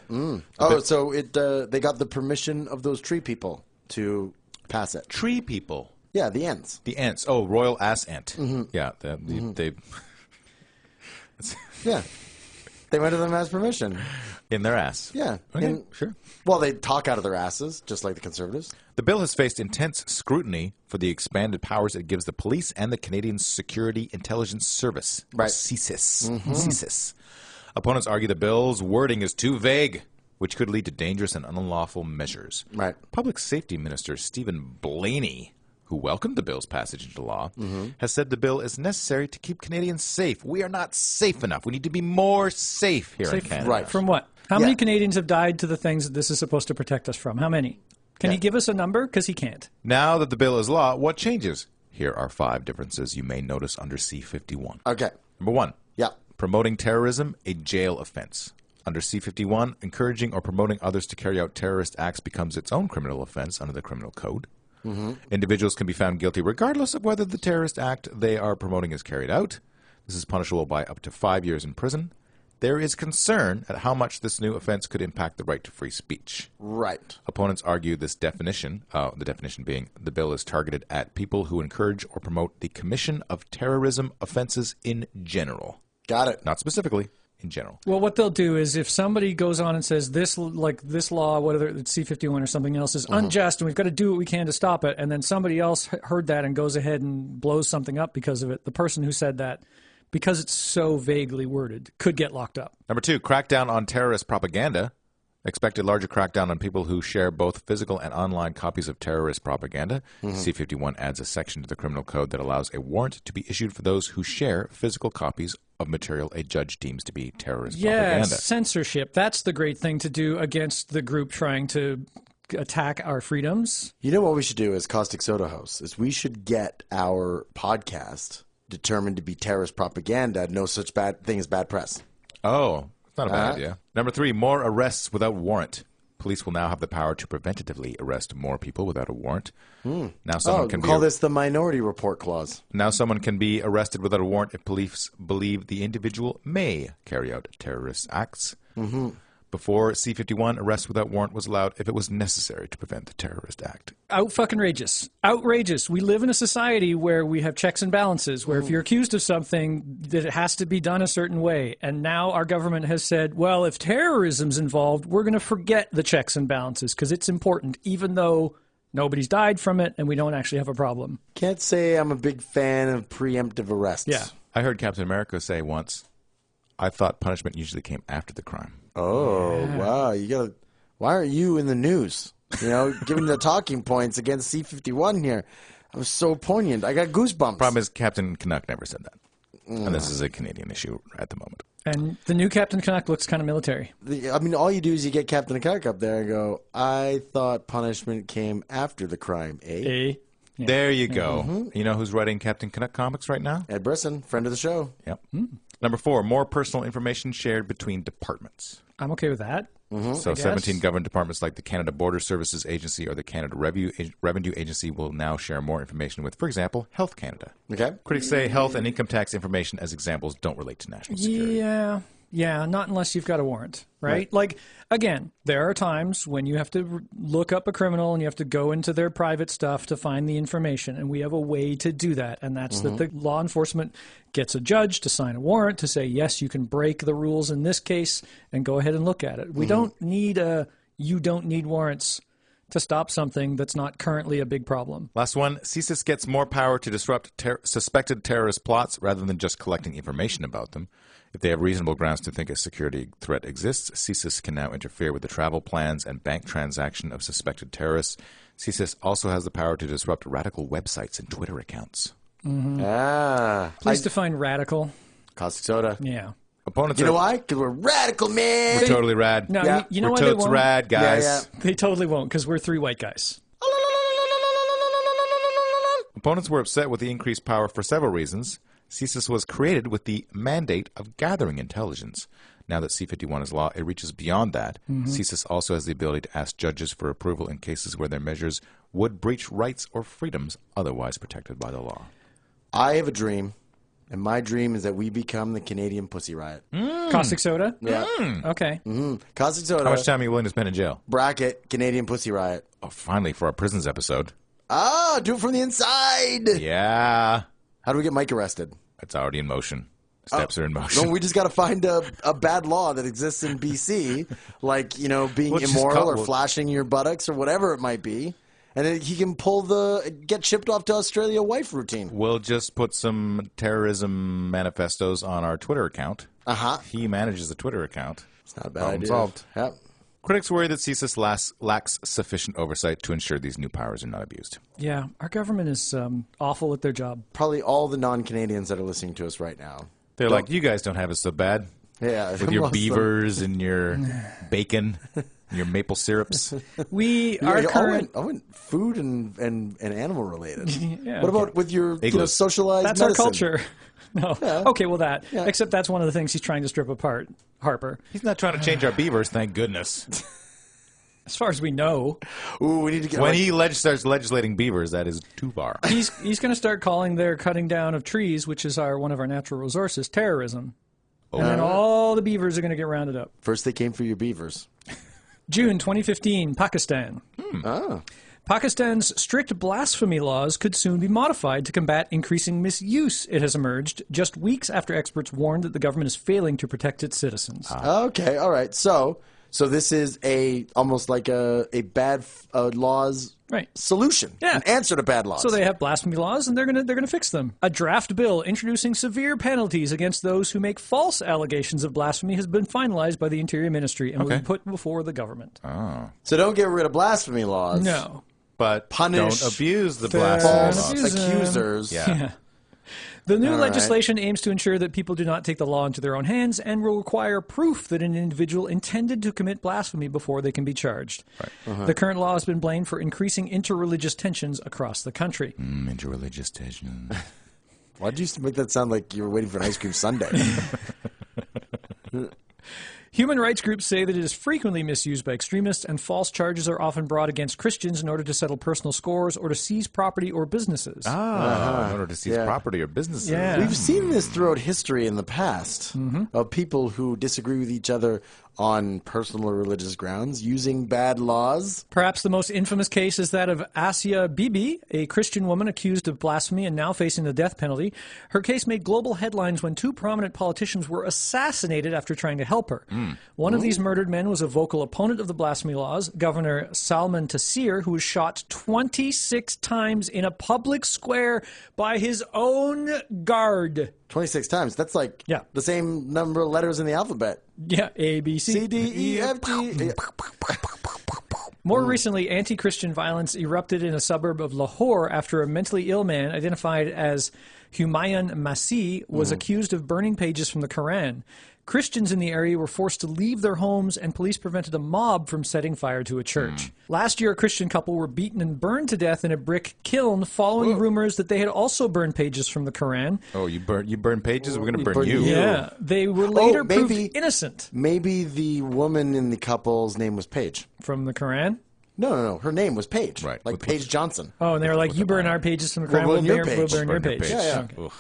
So they got the permission of those tree people to pass it. Tree people. Yeah, the Ents. The Ents. Oh, royal ass ant. Yeah, they Yeah. They went to them as permission. in their ass. Yeah. Okay, sure. Well, they talk out of their asses, just like the Conservatives. The bill has faced intense scrutiny for the expanded powers it gives the police and the Canadian Security Intelligence Service, or Right. CSIS. CSIS. Opponents argue the bill's wording is too vague, which could lead to dangerous and unlawful measures. Right. Public Safety Minister Stephen Blaney, who welcomed the bill's passage into law, has said the bill is necessary to keep Canadians safe. We are not safe enough. We need to be more safe here in Canada. Right. From what? How many Canadians have died to the things that this is supposed to protect us from? How many? Can he give us a number? Because he can't. Now that the bill is law, what changes? Here are 5 differences you may notice under C-51. Okay. Number 1. Yeah. Promoting terrorism, a jail offense. Under C-51, encouraging or promoting others to carry out terrorist acts becomes its own criminal offense under the Criminal Code. Individuals can be found guilty regardless of whether the terrorist act they are promoting is carried out. This is punishable by up to 5 years in prison. There is concern at how much this new offense could impact the right to free speech. Right. Opponents argue this definition, the definition being the bill is targeted at people who encourage or promote the commission of terrorism offenses in general. Got it. Not specifically, in general. Well, what they'll do is if somebody goes on and says this law, whether it's C-51 or something else, is unjust and we've got to do what we can to stop it, and then somebody else heard that and goes ahead and blows something up because of it, the person who said that, because it's so vaguely worded, could get locked up. Number 2, crackdown on terrorist propaganda. Expected larger crackdown on people who share both physical and online copies of terrorist propaganda. C-51 adds a section to the criminal code that allows a warrant to be issued for those who share physical copies of material a judge deems to be terrorist propaganda. Censorship. That's the great thing to do against the group trying to attack our freedoms. You know what we should do as Caustic Soda hosts is we should get our podcast determined to be terrorist propaganda. No such bad thing as bad press. Oh, that's not a bad idea. Number 3, more arrests without warrant. Police will now have the power to preventatively arrest more people without a warrant. Now someone can call this the Minority Report Clause. Now someone can be arrested without a warrant if police believe the individual may carry out terrorist acts. Before C-51, arrest without warrant was allowed if it was necessary to prevent the terrorist act. Out-fucking-rageous. Outrageous. We live in a society where we have checks and balances, where if you're accused of something, that it has to be done a certain way. And now our government has said, well, if terrorism's involved, we're going to forget the checks and balances because it's important, even though nobody's died from it and we don't actually have a problem. Can't say I'm a big fan of preemptive arrests. Yeah. I heard Captain America say once, I thought punishment usually came after the crime. Oh, wow. Why aren't you in the news? You know, giving the talking points against C-51 here. I was so poignant. I got goosebumps. Problem is, Captain Canuck never said that. And this is a Canadian issue at the moment. And the new Captain Canuck looks kind of military. All you do is you get Captain Canuck up there and go, I thought punishment came after the crime, eh? Yeah. There you go. You know who's writing Captain Canuck comics right now? Ed Brisson, friend of the show. Yep. Number 4, more personal information shared between departments. I'm okay with that. So 17 government departments like the Canada Border Services Agency or the Canada Revenue Agency will now share more information with, for example, Health Canada. Okay. Critics say health and income tax information as examples don't relate to national security. Yeah, not unless you've got a warrant, right? Like, again, there are times when you have to look up a criminal and you have to go into their private stuff to find the information, and we have a way to do that, and that's that the law enforcement gets a judge to sign a warrant to say, yes, you can break the rules in this case and go ahead and look at it. We don't need you don't need warrants to stop something that's not currently a big problem. Last one, CSIS gets more power to disrupt suspected terrorist plots rather than just collecting information about them. If they have reasonable grounds to think a security threat exists, CSIS can now interfere with the travel plans and bank transaction of suspected terrorists. CSIS also has the power to disrupt radical websites and Twitter accounts. Please define radical. Caustic Soda. Yeah. Opponents You know why? Because we're radical, man. We're totally rad. No, Yeah. you know We're why they totes won't? rad, guys. Yeah. They totally won't, because we're 3 white guys. Opponents were upset with the increased power for several reasons. CSIS was created with the mandate of gathering intelligence. Now that C-51 is law, it reaches beyond that. CSIS also has the ability to ask judges for approval in cases where their measures would breach rights or freedoms otherwise protected by the law. I have a dream, and my dream is that we become the Canadian Pussy Riot. Caustic soda? Yeah. Okay. Caustic soda. How much time are you willing to spend in jail? Bracket, Canadian Pussy Riot. Oh, finally, for our prisons episode. Ah, do it from the inside. Yeah. How do we get Mike arrested? It's already in motion. Steps are in motion. No, we just got to find a bad law that exists in BC, like, being Well, immoral or flashing your buttocks or whatever it might be. And then he can get shipped off to Australia wife routine. We'll just put some terrorism manifestos on our Twitter account. He manages the Twitter account. It's not a bad Problem idea. solved. Yep. Critics worry that CSIS lacks sufficient oversight to ensure these new powers are not abused. Yeah, our government is awful at their job. Probably all the non-Canadians that are listening to us right now. They're like, you guys don't have it so bad. Yeah. With your beavers and your bacon, and your maple syrups. I went food and animal related. Yeah, what about with your socialized That's medicine? our culture. No. Yeah. Okay, well that. Yeah. Except that's one of the things he's trying to strip apart, Harper. He's not trying to change our beavers, thank goodness. As far as we know. Ooh, we need to get... When he starts legislating beavers, that is too far. He's going to start calling their cutting down of trees, which is one of our natural resources, terrorism. And then all the beavers are going to get rounded up. First they came for your beavers. June 2015, Pakistan. Pakistan's strict blasphemy laws could soon be modified to combat increasing misuse, it has emerged, just weeks after experts warned that the government is failing to protect its citizens. Okay, all right. So this is almost like a bad laws solution, an answer to bad laws. So they have blasphemy laws, and they're gonna fix them. A draft bill introducing severe penalties against those who make false allegations of blasphemy has been finalized by the Interior Ministry and will be put before the government. So don't get rid of blasphemy laws. No. But punish don't abuse the blasphemy laws. Accusers. Yeah. The new legislation aims to ensure that people do not take the law into their own hands and will require proof that an individual intended to commit blasphemy before they can be charged. The current law has been blamed for increasing interreligious tensions across the country. Interreligious tensions. Why did you make that sound like you were waiting for an ice cream sundae? Human rights groups say that it is frequently misused by extremists, and false charges are often brought against Christians in order to settle personal scores or to seize property or businesses. In order to seize property or businesses. Yeah. We've seen this throughout history in the past of people who disagree with each other on personal or religious grounds using bad laws. Perhaps the most infamous case is that of Asia Bibi, a Christian woman accused of blasphemy and now facing the death penalty. Her case made global headlines when two prominent politicians were assassinated after trying to help her. One of these murdered men was a vocal opponent of the blasphemy laws, Governor Salman Taseer, who was shot 26 times in a public square by his own guard. 26 times. That's like the same number of letters in the alphabet. Yeah, A, B, C, D, E, F, G. More recently, anti-Christian violence erupted in a suburb of Lahore after a mentally ill man identified as Humayun Masih was accused of burning pages from the Quran. Christians in the area were forced to leave their homes, and police prevented a mob from setting fire to a church. Last year, a Christian couple were beaten and burned to death in a brick kiln following rumors that they had also burned pages from the Quran. Oh, you burn pages? We're going to burn you. Yeah. They were later proved innocent. Maybe the woman in the couple's name was Paige. From the Quran? No. Her name was Paige. Right. Like Paige Johnson. Oh, and they were like, you burn our pages from the Quran, We'll we'll burn burn your page. Yeah. Okay.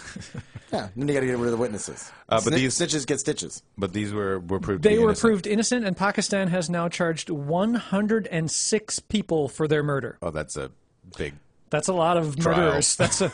Yeah, then you got to get rid of the witnesses. But these snitches get stitches. But these were proved. They were proved innocent, and Pakistan has now charged 106 people for their murder. Oh, that's a big. That's a lot of trial. murderers. That's a.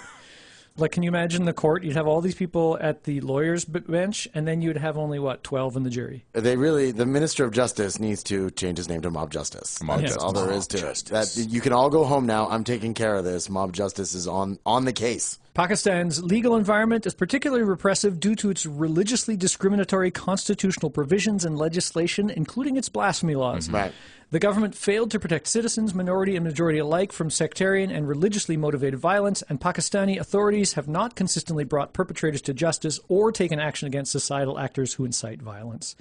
Like, can you imagine the court? You'd have all these people at the lawyer's bench, and then you'd have only, 12 in the jury? The Minister of Justice needs to change his name to Mob Justice. That's all there is to it. That, you can all go home now. I'm taking care of this. Mob Justice is on the case. Pakistan's legal environment is particularly repressive due to its religiously discriminatory constitutional provisions and legislation, including its blasphemy laws. Right. The government failed to protect citizens, minority and majority alike, from sectarian and religiously motivated violence, and Pakistani authorities have not consistently brought perpetrators to justice or taken action against societal actors who incite violence.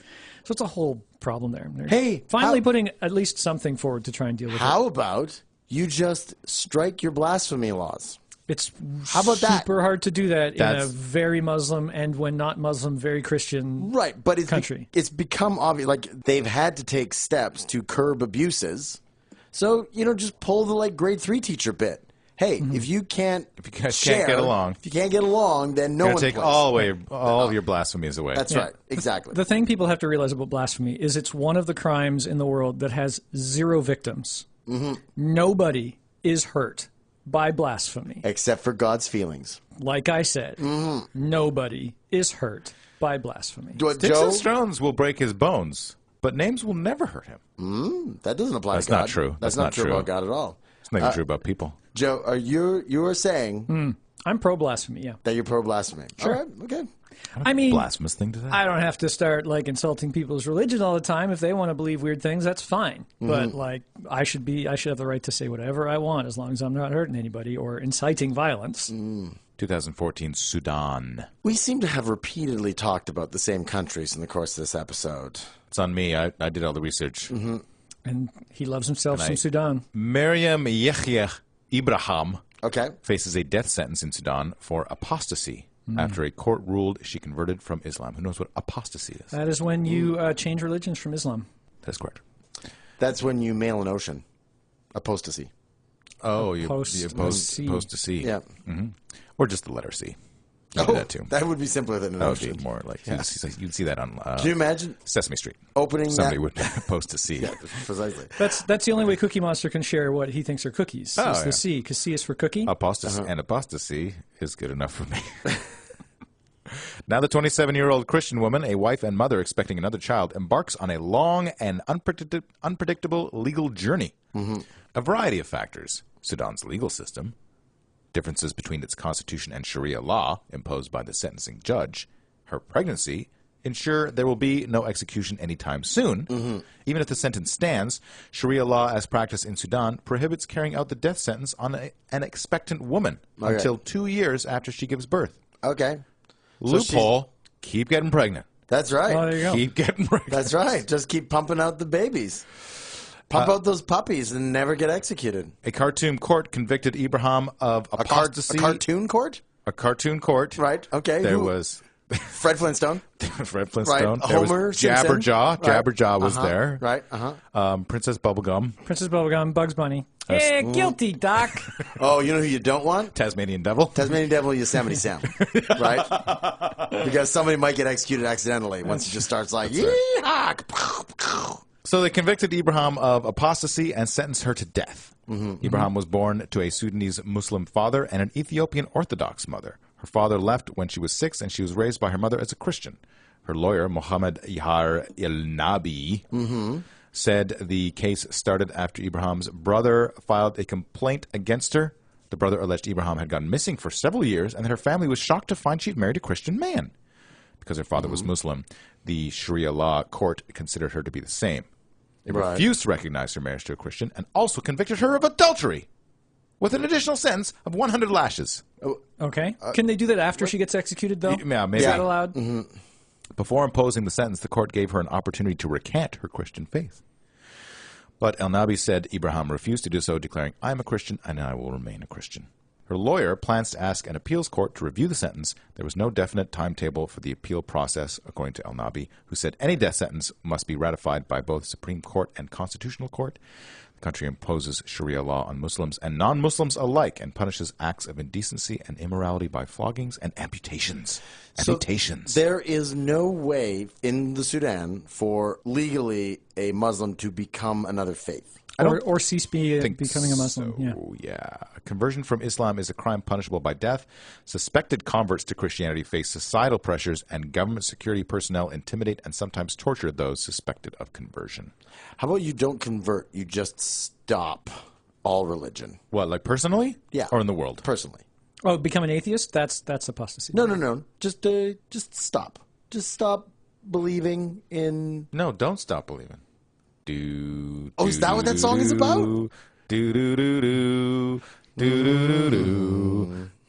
So it's a whole problem there. They're finally putting at least something forward to try and deal with it. How about you just strike your blasphemy laws? It's How about super hard to do that in That's- a very Muslim and when not Muslim, very Christian Right, but country. It's become obvious. Like, they've had to take steps to curb abuses. So, just pull the, grade 3 teacher bit. Hey, if you can't If you guys share, can't get along. if you can't get along, then no You're one going to take plays. all of your blasphemies away. That's right. Exactly. The thing people have to realize about blasphemy is it's one of the crimes in the world that has 0 victims. Nobody is hurt by blasphemy. Except for God's feelings. Like I said, nobody is hurt by blasphemy. Sticks and stones will break his bones, but names will never hurt him. That doesn't apply That's to God. not true. That's That's not not true true. about God at all. It's not even true about people. Joe, you are saying I'm pro-blasphemy, yeah. that you're pro-blasphemy. Sure. All right, okay. I mean, Blasphemous thing to say. I don't have to start insulting people's religion all the time. If they want to believe weird things, that's fine. But I should have the right to say whatever I want as long as I'm not hurting anybody or inciting violence. 2014 Sudan. We seem to have repeatedly talked about the same countries in the course of this episode. It's on me. I did all the research. And he loves himself some Sudan. Miriam Yahya Ibrahim Okay. faces a death sentence in Sudan for apostasy after a court ruled she converted from Islam. Who knows what apostasy is? That is when you change religions from Islam. That's correct. That's when you mail an ocean. Apostasy. Oh, you Apostasy. apostasy. Yeah. Or just the letter C. You do that too. That would be simpler than an That would ocean. be more like you'd see that on Can you imagine Sesame Street. opening Somebody that? would post to C. Yeah, precisely. That's the only way Cookie Monster can share what he thinks are cookies. Oh, is yeah. the C, because C is for cookie. Apostasy and apostasy is good enough for me. Now the 27-year-old Christian woman, a wife and mother expecting another child, embarks on a long and unpredictable legal journey. A variety of factors: Sudan's legal system, differences between its constitution and Sharia law imposed by the sentencing judge, her pregnancy, ensure there will be no execution anytime soon. Even if the sentence stands, Sharia law as practiced in Sudan prohibits carrying out the death sentence on an expectant woman until 2 years after she gives birth. Okay. Loophole, keep getting pregnant. That's right. Oh, there you go. Keep getting pregnant. That's right. Just keep pumping out the babies. Pump out those puppies and never get executed. A Khartoum court convicted Ibrahim of apostasy. A cartoon court? A cartoon court. Right. Okay. There Who? was Fred Flintstone. Fred Flintstone. Right. There Homer was Simpson. Jabberjaw. Right. Jabberjaw was there. Right. Princess Bubblegum. Princess Bubblegum, Bugs Bunny. Yeah, guilty, Doc. Oh, you know who you don't want? Tasmanian Devil. Tasmanian Devil, Yosemite Sam. Right? Because somebody might get executed accidentally once he just starts like, yeehaw! So they convicted Ibrahim of apostasy and sentenced her to death. Ibrahim was born to a Sudanese Muslim father and an Ethiopian Orthodox mother. Her father left when she was 6, and she was raised by her mother as a Christian. Her lawyer, Mohammed Yahar El-Nabi, said the case started after Ibrahim's brother filed a complaint against her. The brother alleged Ibrahim had gone missing for several years and that her family was shocked to find she'd married a Christian man. Because her father was Muslim, the Sharia law court considered her to be the same. It refused to recognize her marriage to a Christian and also convicted her of adultery with an additional sentence of 100 lashes. Okay. Can they do that after she gets executed, though? Yeah, maybe. Is that allowed? Before imposing the sentence, the court gave her an opportunity to recant her Christian faith. But El-Nabi said Ibrahim refused to do so, declaring, "I am a Christian and I will remain a Christian." Her lawyer plans to ask an appeals court to review the sentence. There was no definite timetable for the appeal process, according to El-Nabi, who said any death sentence must be ratified by both Supreme Court and Constitutional Court. The country imposes Sharia law on Muslims and non-Muslims alike and punishes acts of indecency and immorality by floggings and amputations. Amputations. So there is no way in the Sudan for legally a Muslim to become another faith. Or cease becoming a Muslim. So, yeah. Conversion from Islam is a crime punishable by death. Suspected converts to Christianity face societal pressures, and government security personnel intimidate and sometimes torture those suspected of conversion. How about you don't convert, you just stop all religion? What, like personally? Yeah. Or in the world? Personally. Oh, become an atheist? That's apostasy. No. Just stop. Just stop believing in... No, don't stop believing. Is that what that song is about?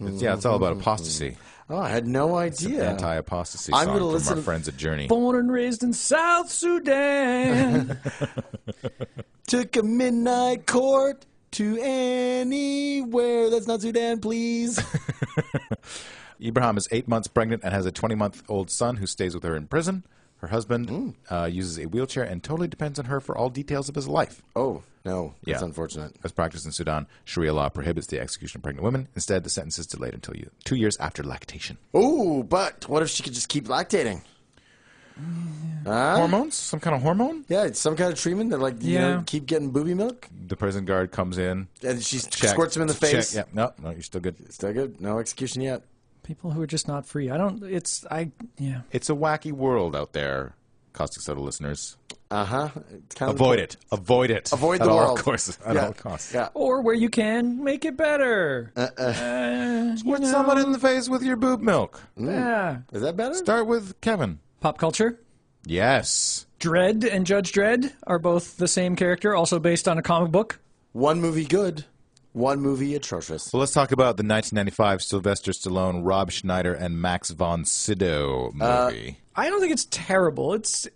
It's all about apostasy. Oh, I had no idea. Anti-apostasy I'm song gonna from listen our friends at Journey. Born and raised in South Sudan. Took a midnight court to anywhere that's not Sudan, please. Ibrahim is 8 months pregnant and has a 20-month-old son who stays with her in prison. Her husband uses a wheelchair and totally depends on her for all details of his life. Oh, no. That's unfortunate. As practiced in Sudan, Sharia law prohibits the execution of pregnant women. Instead, the sentence is delayed until 2 years after lactation. Oh, but what if she could just keep lactating? Hormones? Some kind of hormone? Yeah, it's some kind of treatment that, like, you know, keep getting booby milk. The prison guard comes in. And she squirts him in the face. Check. Yeah, no, you're still good. Still good. No execution yet. People who are just not free. It's a wacky world out there, Caustic Soda listeners. Avoid it. Avoid it. Avoid the world. At all costs. Yeah. Or where you can, make it better. Squirt someone in the face with your boob milk. Yeah. Is that better? Start with Kevin. Pop culture. Yes. Dredd and Judge Dredd are both the same character, also based on a comic book. One movie good, one movie atrocious. Well, let's talk about the 1995 Sylvester Stallone, Rob Schneider, and Max von Sydow movie. I don't think it's terrible. It's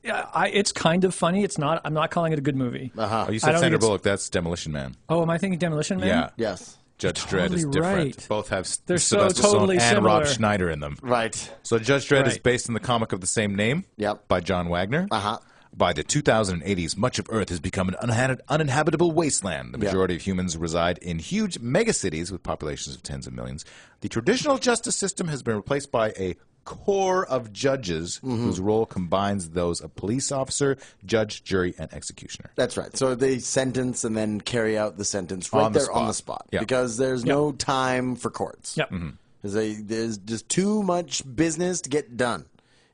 kind of funny. It's not. I'm not calling it a good movie. Oh, you said Sandra Bullock. That's Demolition Man. Oh, am I thinking Demolition Man? Yeah. Yes. Judge Dredd is different. Right. Both have They're Sylvester so totally Stallone and similar. Rob Schneider in them. Right. So Judge Dredd is based on the comic of the same name by John Wagner. By the 2080s, much of Earth has become an uninhabitable wasteland. The majority of humans reside in huge megacities with populations of tens of millions. The traditional justice system has been replaced by a core of judges whose role combines those of police officer, judge, jury, and executioner. That's right. So they sentence and then carry out the sentence right on the spot. Because there's no time for courts. Yep. There's just too much business to get done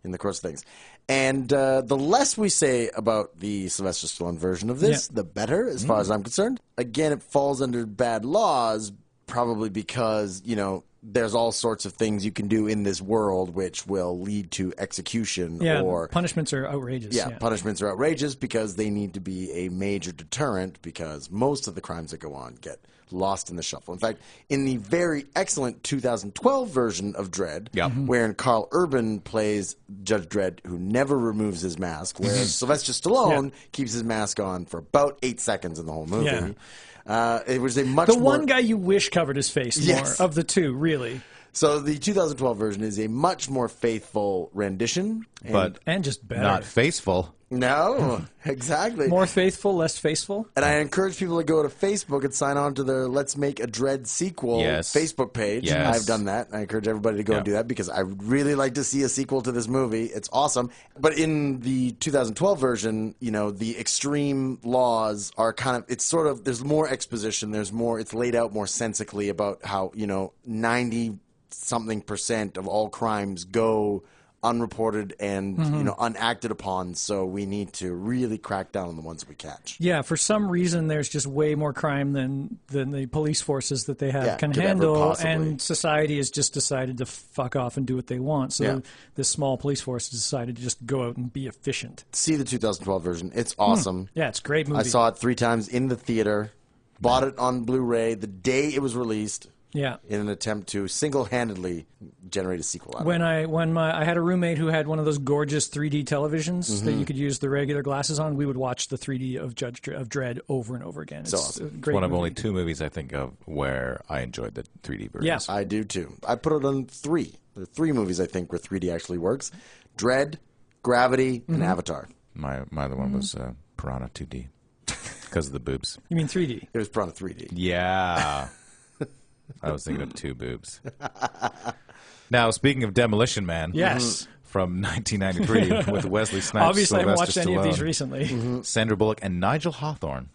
in the course of things. And the less we say about the Sylvester Stallone version of this, the better, as far as I'm concerned. Again, it falls under bad laws, probably because, you know, there's all sorts of things you can do in this world which will lead to execution. Or punishments are outrageous. Yeah, punishments are outrageous because they need to be a major deterrent because most of the crimes that go on get lost in the shuffle. In fact, in the very excellent 2012 version of Dredd, wherein Carl Urban plays Judge Dredd who never removes his mask, whereas Sylvester Stallone keeps his mask on for about 8 seconds in the whole movie. It was a much one guy you wish covered his face more of the two, really. So the 2012 version is a much more faithful rendition. And just better. Not faithful. No, exactly. More faithful, less faceful. And I encourage people to go to Facebook and sign on to their Let's Make a Dredd Sequel Facebook page. I've done that. I encourage everybody to go and do that because I would really like to see a sequel to this movie. It's awesome. But in the 2012 version, you know, the extreme laws are kind of, it's sort of, there's more exposition. There's more, it's laid out more sensically about how, you know, 90-something% of all crimes go unreported and you know, unacted upon, so we need to really crack down on the ones that we catch. Yeah, for some reason there's just way more crime than the police forces that they have can could handle, ever possibly. and society has just decided to fuck off and do what they want. So this small police force has decided to just go out and be efficient. See the 2012 version. It's awesome. Yeah, it's a great movie. I saw it 3 times in the theater, bought it on Blu-ray the day it was released. Yeah, in an attempt to single-handedly generate a sequel out of it. I had a roommate who had one of those gorgeous 3D televisions that you could use the regular glasses on, we would watch the 3D of Dredd over and over again. It's awesome. It's one of only 2 movies I think of where I enjoyed the 3D version. Yes, I do too. I put it on 3. There are 3 movies I think where 3D actually works: Dredd, Gravity, and Avatar. My other one was Piranha 2D because of the boobs. You mean 3D? It was Piranha 3D. Yeah. I was thinking of 2 boobs. Now, speaking of Demolition Man, from 1993 with Wesley Snipes, obviously I haven't watched Sylvester any of Stallone, these recently. Sandra Bullock, and Nigel Hawthorne.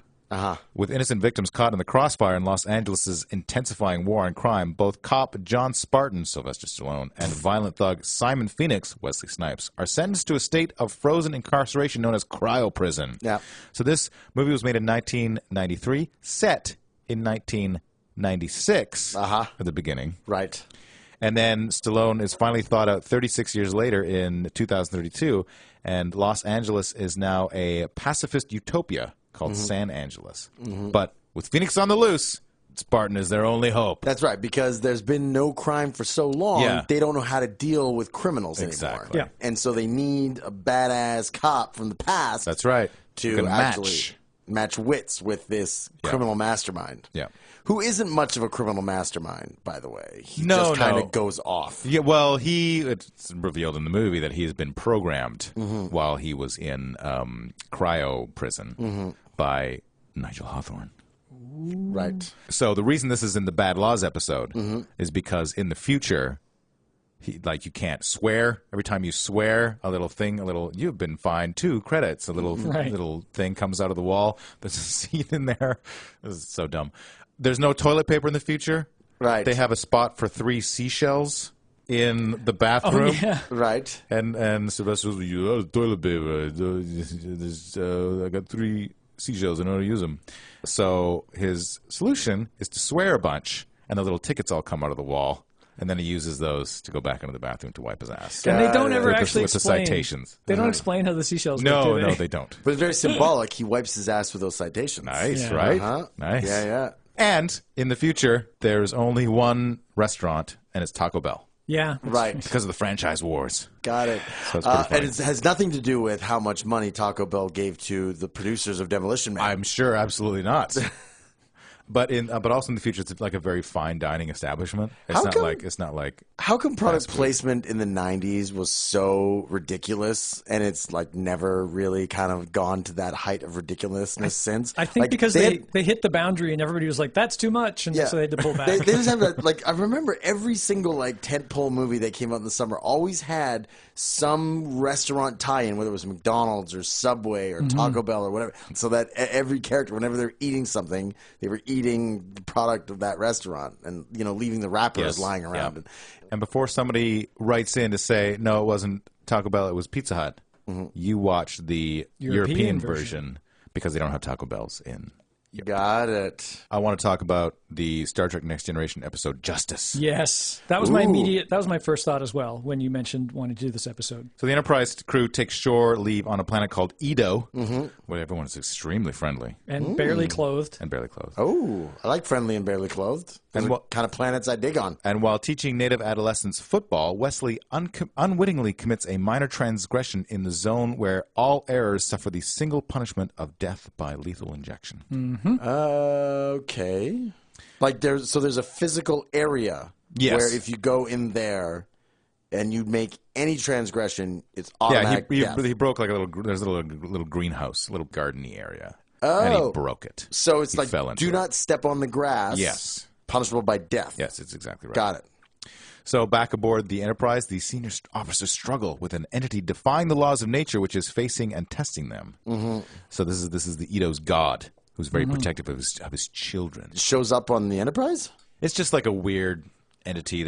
With innocent victims caught in the crossfire in Los Angeles' intensifying war on crime, both cop John Spartan, Sylvester Stallone, and violent thug Simon Phoenix, Wesley Snipes, are sentenced to a state of frozen incarceration known as cryo prison. Yeah. So this movie was made in 1993, set in 1996 at the beginning. Right. And then Stallone is finally thought out 36 years later in 2032, and Los Angeles is now a pacifist utopia called San Angeles. But with Phoenix on the loose, Spartan is their only hope. That's right, because there's been no crime for so long, they don't know how to deal with criminals anymore. Yeah. And so they need a badass cop from the past. That's right. To can actually match match wits with this criminal mastermind. Yeah. Who isn't much of a criminal mastermind, by the way. He No, just kind no. of goes off. Yeah, well, it's revealed in the movie that he has been programmed while he was in cryo prison by Nigel Hawthorne. Right. So the reason this is in the Bad Laws episode is because in the future, you can't swear. Every time you swear, you've been fined 2 credits. A little thing comes out of the wall. There's a scene in there. This is so dumb. There's no toilet paper in the future. Right. They have a spot for 3 seashells in the bathroom. Oh, yeah. Right. And Sylvester was, you have toilet paper. I got 3 seashells. I know how to use them. So his solution is to swear a bunch, and the little tickets all come out of the wall. And then he uses those to go back into the bathroom to wipe his ass. And they don't ever actually with explain. The citations. They don't explain how the seashells work, do they? No, they don't. But it's very symbolic. He wipes his ass with those citations. Nice, right? Nice. Yeah. And in the future, there's only one restaurant, and it's Taco Bell. Yeah. Right. Because of the franchise wars. Got it. So it's pretty funny. And it has nothing to do with how much money Taco Bell gave to the producers of Demolition Man. I'm sure absolutely not. But also in the future, it's like a very fine dining establishment. It's not like how come product placement in the 90s was so ridiculous, and it's like never really kind of gone to that height of ridiculousness since? I think because they hit the boundary, and everybody was like, "That's too much," and so they had to pull back. They just have that. I remember every single tentpole movie that came out in the summer always had some restaurant tie-in, whether it was McDonald's or Subway or Taco Bell or whatever, so that every character, whenever they're eating something, they were eating the product of that restaurant and, leaving the wrappers lying around. Yeah. And before somebody writes in to say, no, it wasn't Taco Bell, it was Pizza Hut, you watch the European version because they don't have Taco Bells in Europe. Got it. I want to talk about the Star Trek Next Generation episode Justice. Yes. That was my first thought as well when you mentioned wanting to do this episode. So the Enterprise crew takes shore leave on a planet called Edo, where everyone is extremely friendly. And barely clothed. Oh, I like friendly and barely clothed. And what kind of planets I dig on. And while teaching native adolescents football, Wesley unwittingly commits a minor transgression in the zone where all errors suffer the single punishment of death by lethal injection. Okay. There's a physical area where if you go in there and you make any transgression, it's automatic death. He broke there's a little greenhouse, a little garden-y area. Oh. And he broke it. So it's do not step on the grass. Yes. Punishable by death. Yes, it's exactly right. Got it. So back aboard the Enterprise, the senior officers struggle with an entity defying the laws of nature, which is facing and testing them. So this is the Edo's god, who's very protective of his children. Shows up on the Enterprise? It's just like a weird entity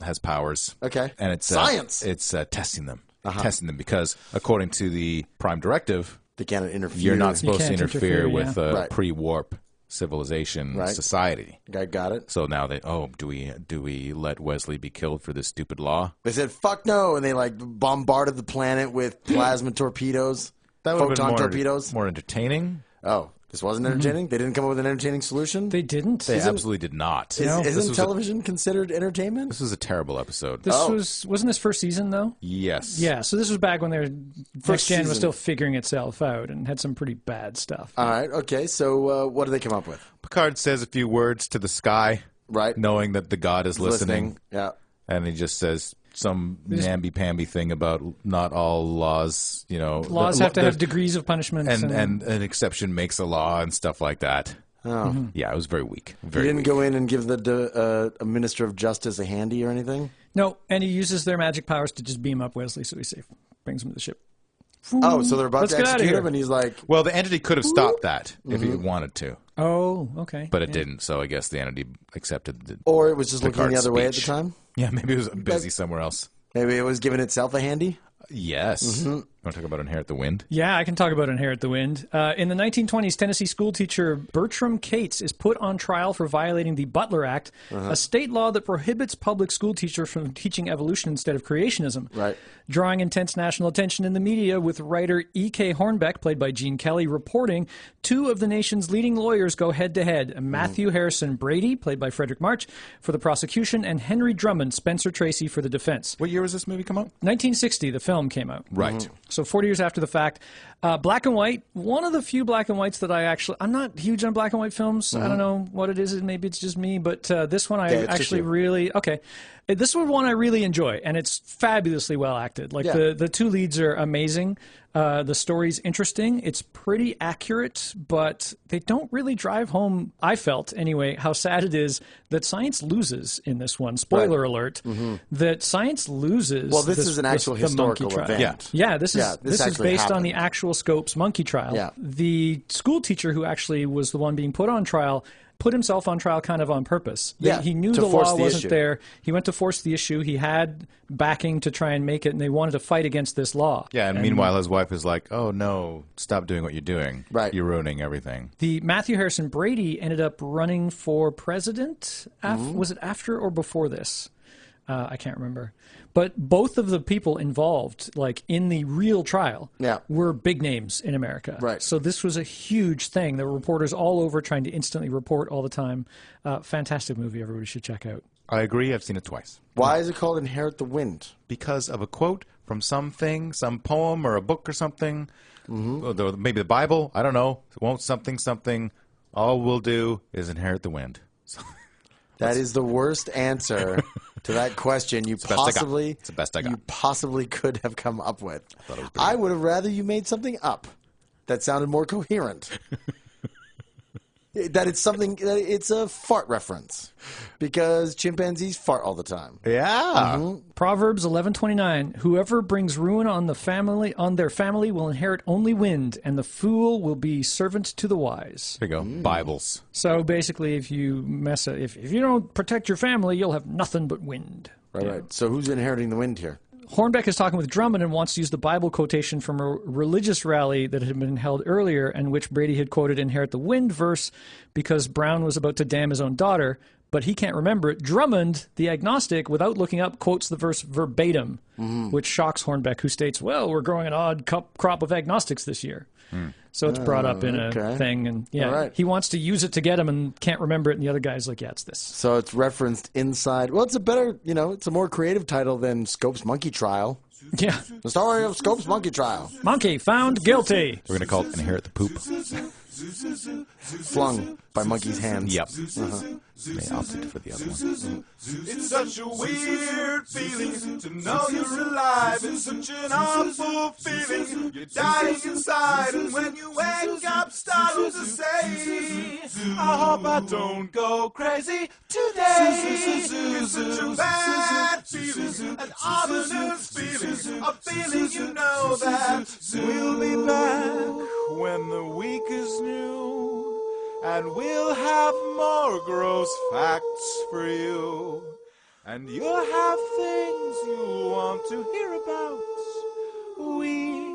has powers. Okay. And it's science. It's testing them. Testing them because according to the Prime Directive, they can't interfere. You're not supposed to interfere with pre-warp civilization society. I got it. So now do we let Wesley be killed for this stupid law? They said fuck no, and they bombarded the planet with plasma torpedoes, that would photon have been torpedoes. More entertaining. Oh, this wasn't entertaining? They didn't come up with an entertaining solution? They didn't. They absolutely did not. Isn't television considered entertainment? This was a terrible episode. Wasn't this first season though? Yes. Yeah. So this was back when Next Gen was still figuring itself out and had some pretty bad stuff. All right. Okay. So what do they come up with? Picard says a few words to the sky, right? Knowing that the god is listening. Yeah. And he just says some namby-pamby thing about not all laws, Laws have to have degrees of punishment. And an exception makes a law and stuff like that. Oh. Yeah, it was very weak. He didn't go in and give a Minister of Justice a handy or anything? No, and he uses their magic powers to just beam up Wesley so he's safe. Brings him to the ship. Oh, so they're about to execute him, and he's like... Well, the entity could have stopped that if he wanted to. Oh, okay. But it didn't, so I guess the entity accepted Or it was just looking the other way at the time? Yeah, maybe it was busy somewhere else. Maybe it was giving itself a handy? Yes. You want to talk about Inherit the Wind? Yeah, I can talk about Inherit the Wind. In the 1920s, Tennessee schoolteacher Bertram Cates is put on trial for violating the Butler Act, a state law that prohibits public school teachers from teaching evolution instead of creationism. Right. Drawing intense national attention in the media, with writer E.K. Hornbeck, played by Gene Kelly, reporting, two of the nation's leading lawyers go head-to-head. Matthew Harrison Brady, played by Frederick March, for the prosecution, and Henry Drummond, Spencer Tracy, for the defense. What year was this movie come out? 1960, the film came out. Right. So 40 years after the fact. Black and white, one of the few black and whites that I'm not huge on black and white films. I don't know what it is. Maybe it's just me. But this one I actually really, this one I really enjoy. And it's fabulously well acted. Like the two leads are amazing. The story's interesting. It's pretty accurate, but they don't really drive home, I felt anyway, how sad it is that science loses in this one. Spoiler alert, that science loses. Well, this is an actual historical event. Yeah, this is based on the actual Scopes monkey trial. Yeah. The school teacher who actually was the one being put on trial put himself on trial kind of on purpose. He knew the law wasn't there. He went to force the issue. He had backing to try and make it, and they wanted to fight against this law. Yeah, and meanwhile his wife is like, oh no, stop doing what you're doing. Right. You're ruining everything. The Matthew Harrison Brady ended up running for president. Was it after or before this? I can't remember. But both of the people involved, like in the real trial, were big names in America. Right. So this was a huge thing. There were reporters all over trying to instantly report all the time. Fantastic movie. Everybody should check out. I agree. I've seen it twice. Why is it called Inherit the Wind? Because of a quote from something, some poem or a book or something. Maybe the Bible. I don't know. Won't something. All we'll do is inherit the wind. That is the worst answer to that question you possibly it's the best I got. You possibly could have come up with. I would have rather you made something up that sounded more coherent. That it's a fart reference because chimpanzees fart all the time. Yeah. Proverbs 11:29. Whoever brings ruin on their family will inherit only wind, and the fool will be servant to the wise. There you go. Bibles. So basically, if you if you don't protect your family, you'll have nothing but wind. Right. So who's inheriting the wind here? Hornbeck is talking with Drummond and wants to use the Bible quotation from a religious rally that had been held earlier in which Brady had quoted Inherit the Wind verse because Brown was about to damn his own daughter, but he can't remember it. Drummond, the agnostic, without looking up, quotes the verse verbatim, which shocks Hornbeck, who states, well, we're growing an odd crop of agnostics this year. So it's brought up in a thing, and he wants to use it to get him and can't remember it, and the other guy's like, yeah, it's this. So it's referenced inside. Well, it's a better, it's a more creative title than Scopes Monkey Trial. Yeah. The story of Scopes Monkey Trial. Monkey found guilty. We're going to call it Inherit the Poop. Flung by monkey's hands. Yep. They opted for the other one. It's such a weird feeling to know you're alive. It's such an awful feeling. You're dying inside, and when you wake up, starting to say, I hope I don't go crazy today. It's such a bad feeling, an ominous feeling, a feeling you know that we'll be back when the week is new. And we'll have more gross facts for you. And you'll have things you want to hear about. We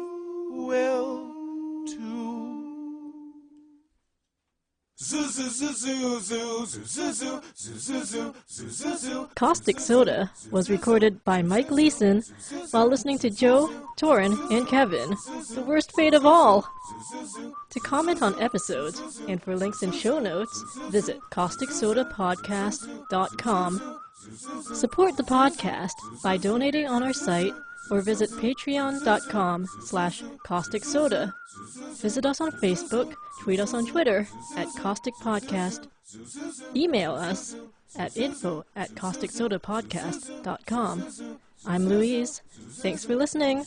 will too. Caustic Soda was recorded by Mike Leeson while listening to Joe, Torin, and Kevin. The worst fate of all. To comment on episodes and for links and show notes, visit causticsodapodcast.com. Support the podcast by donating on our site or visit patreon.com/causticsoda. Visit us on Facebook, tweet us on Twitter @causticpodcast. Email us at info@causticsodapodcast.com. I'm Louise. Thanks for listening.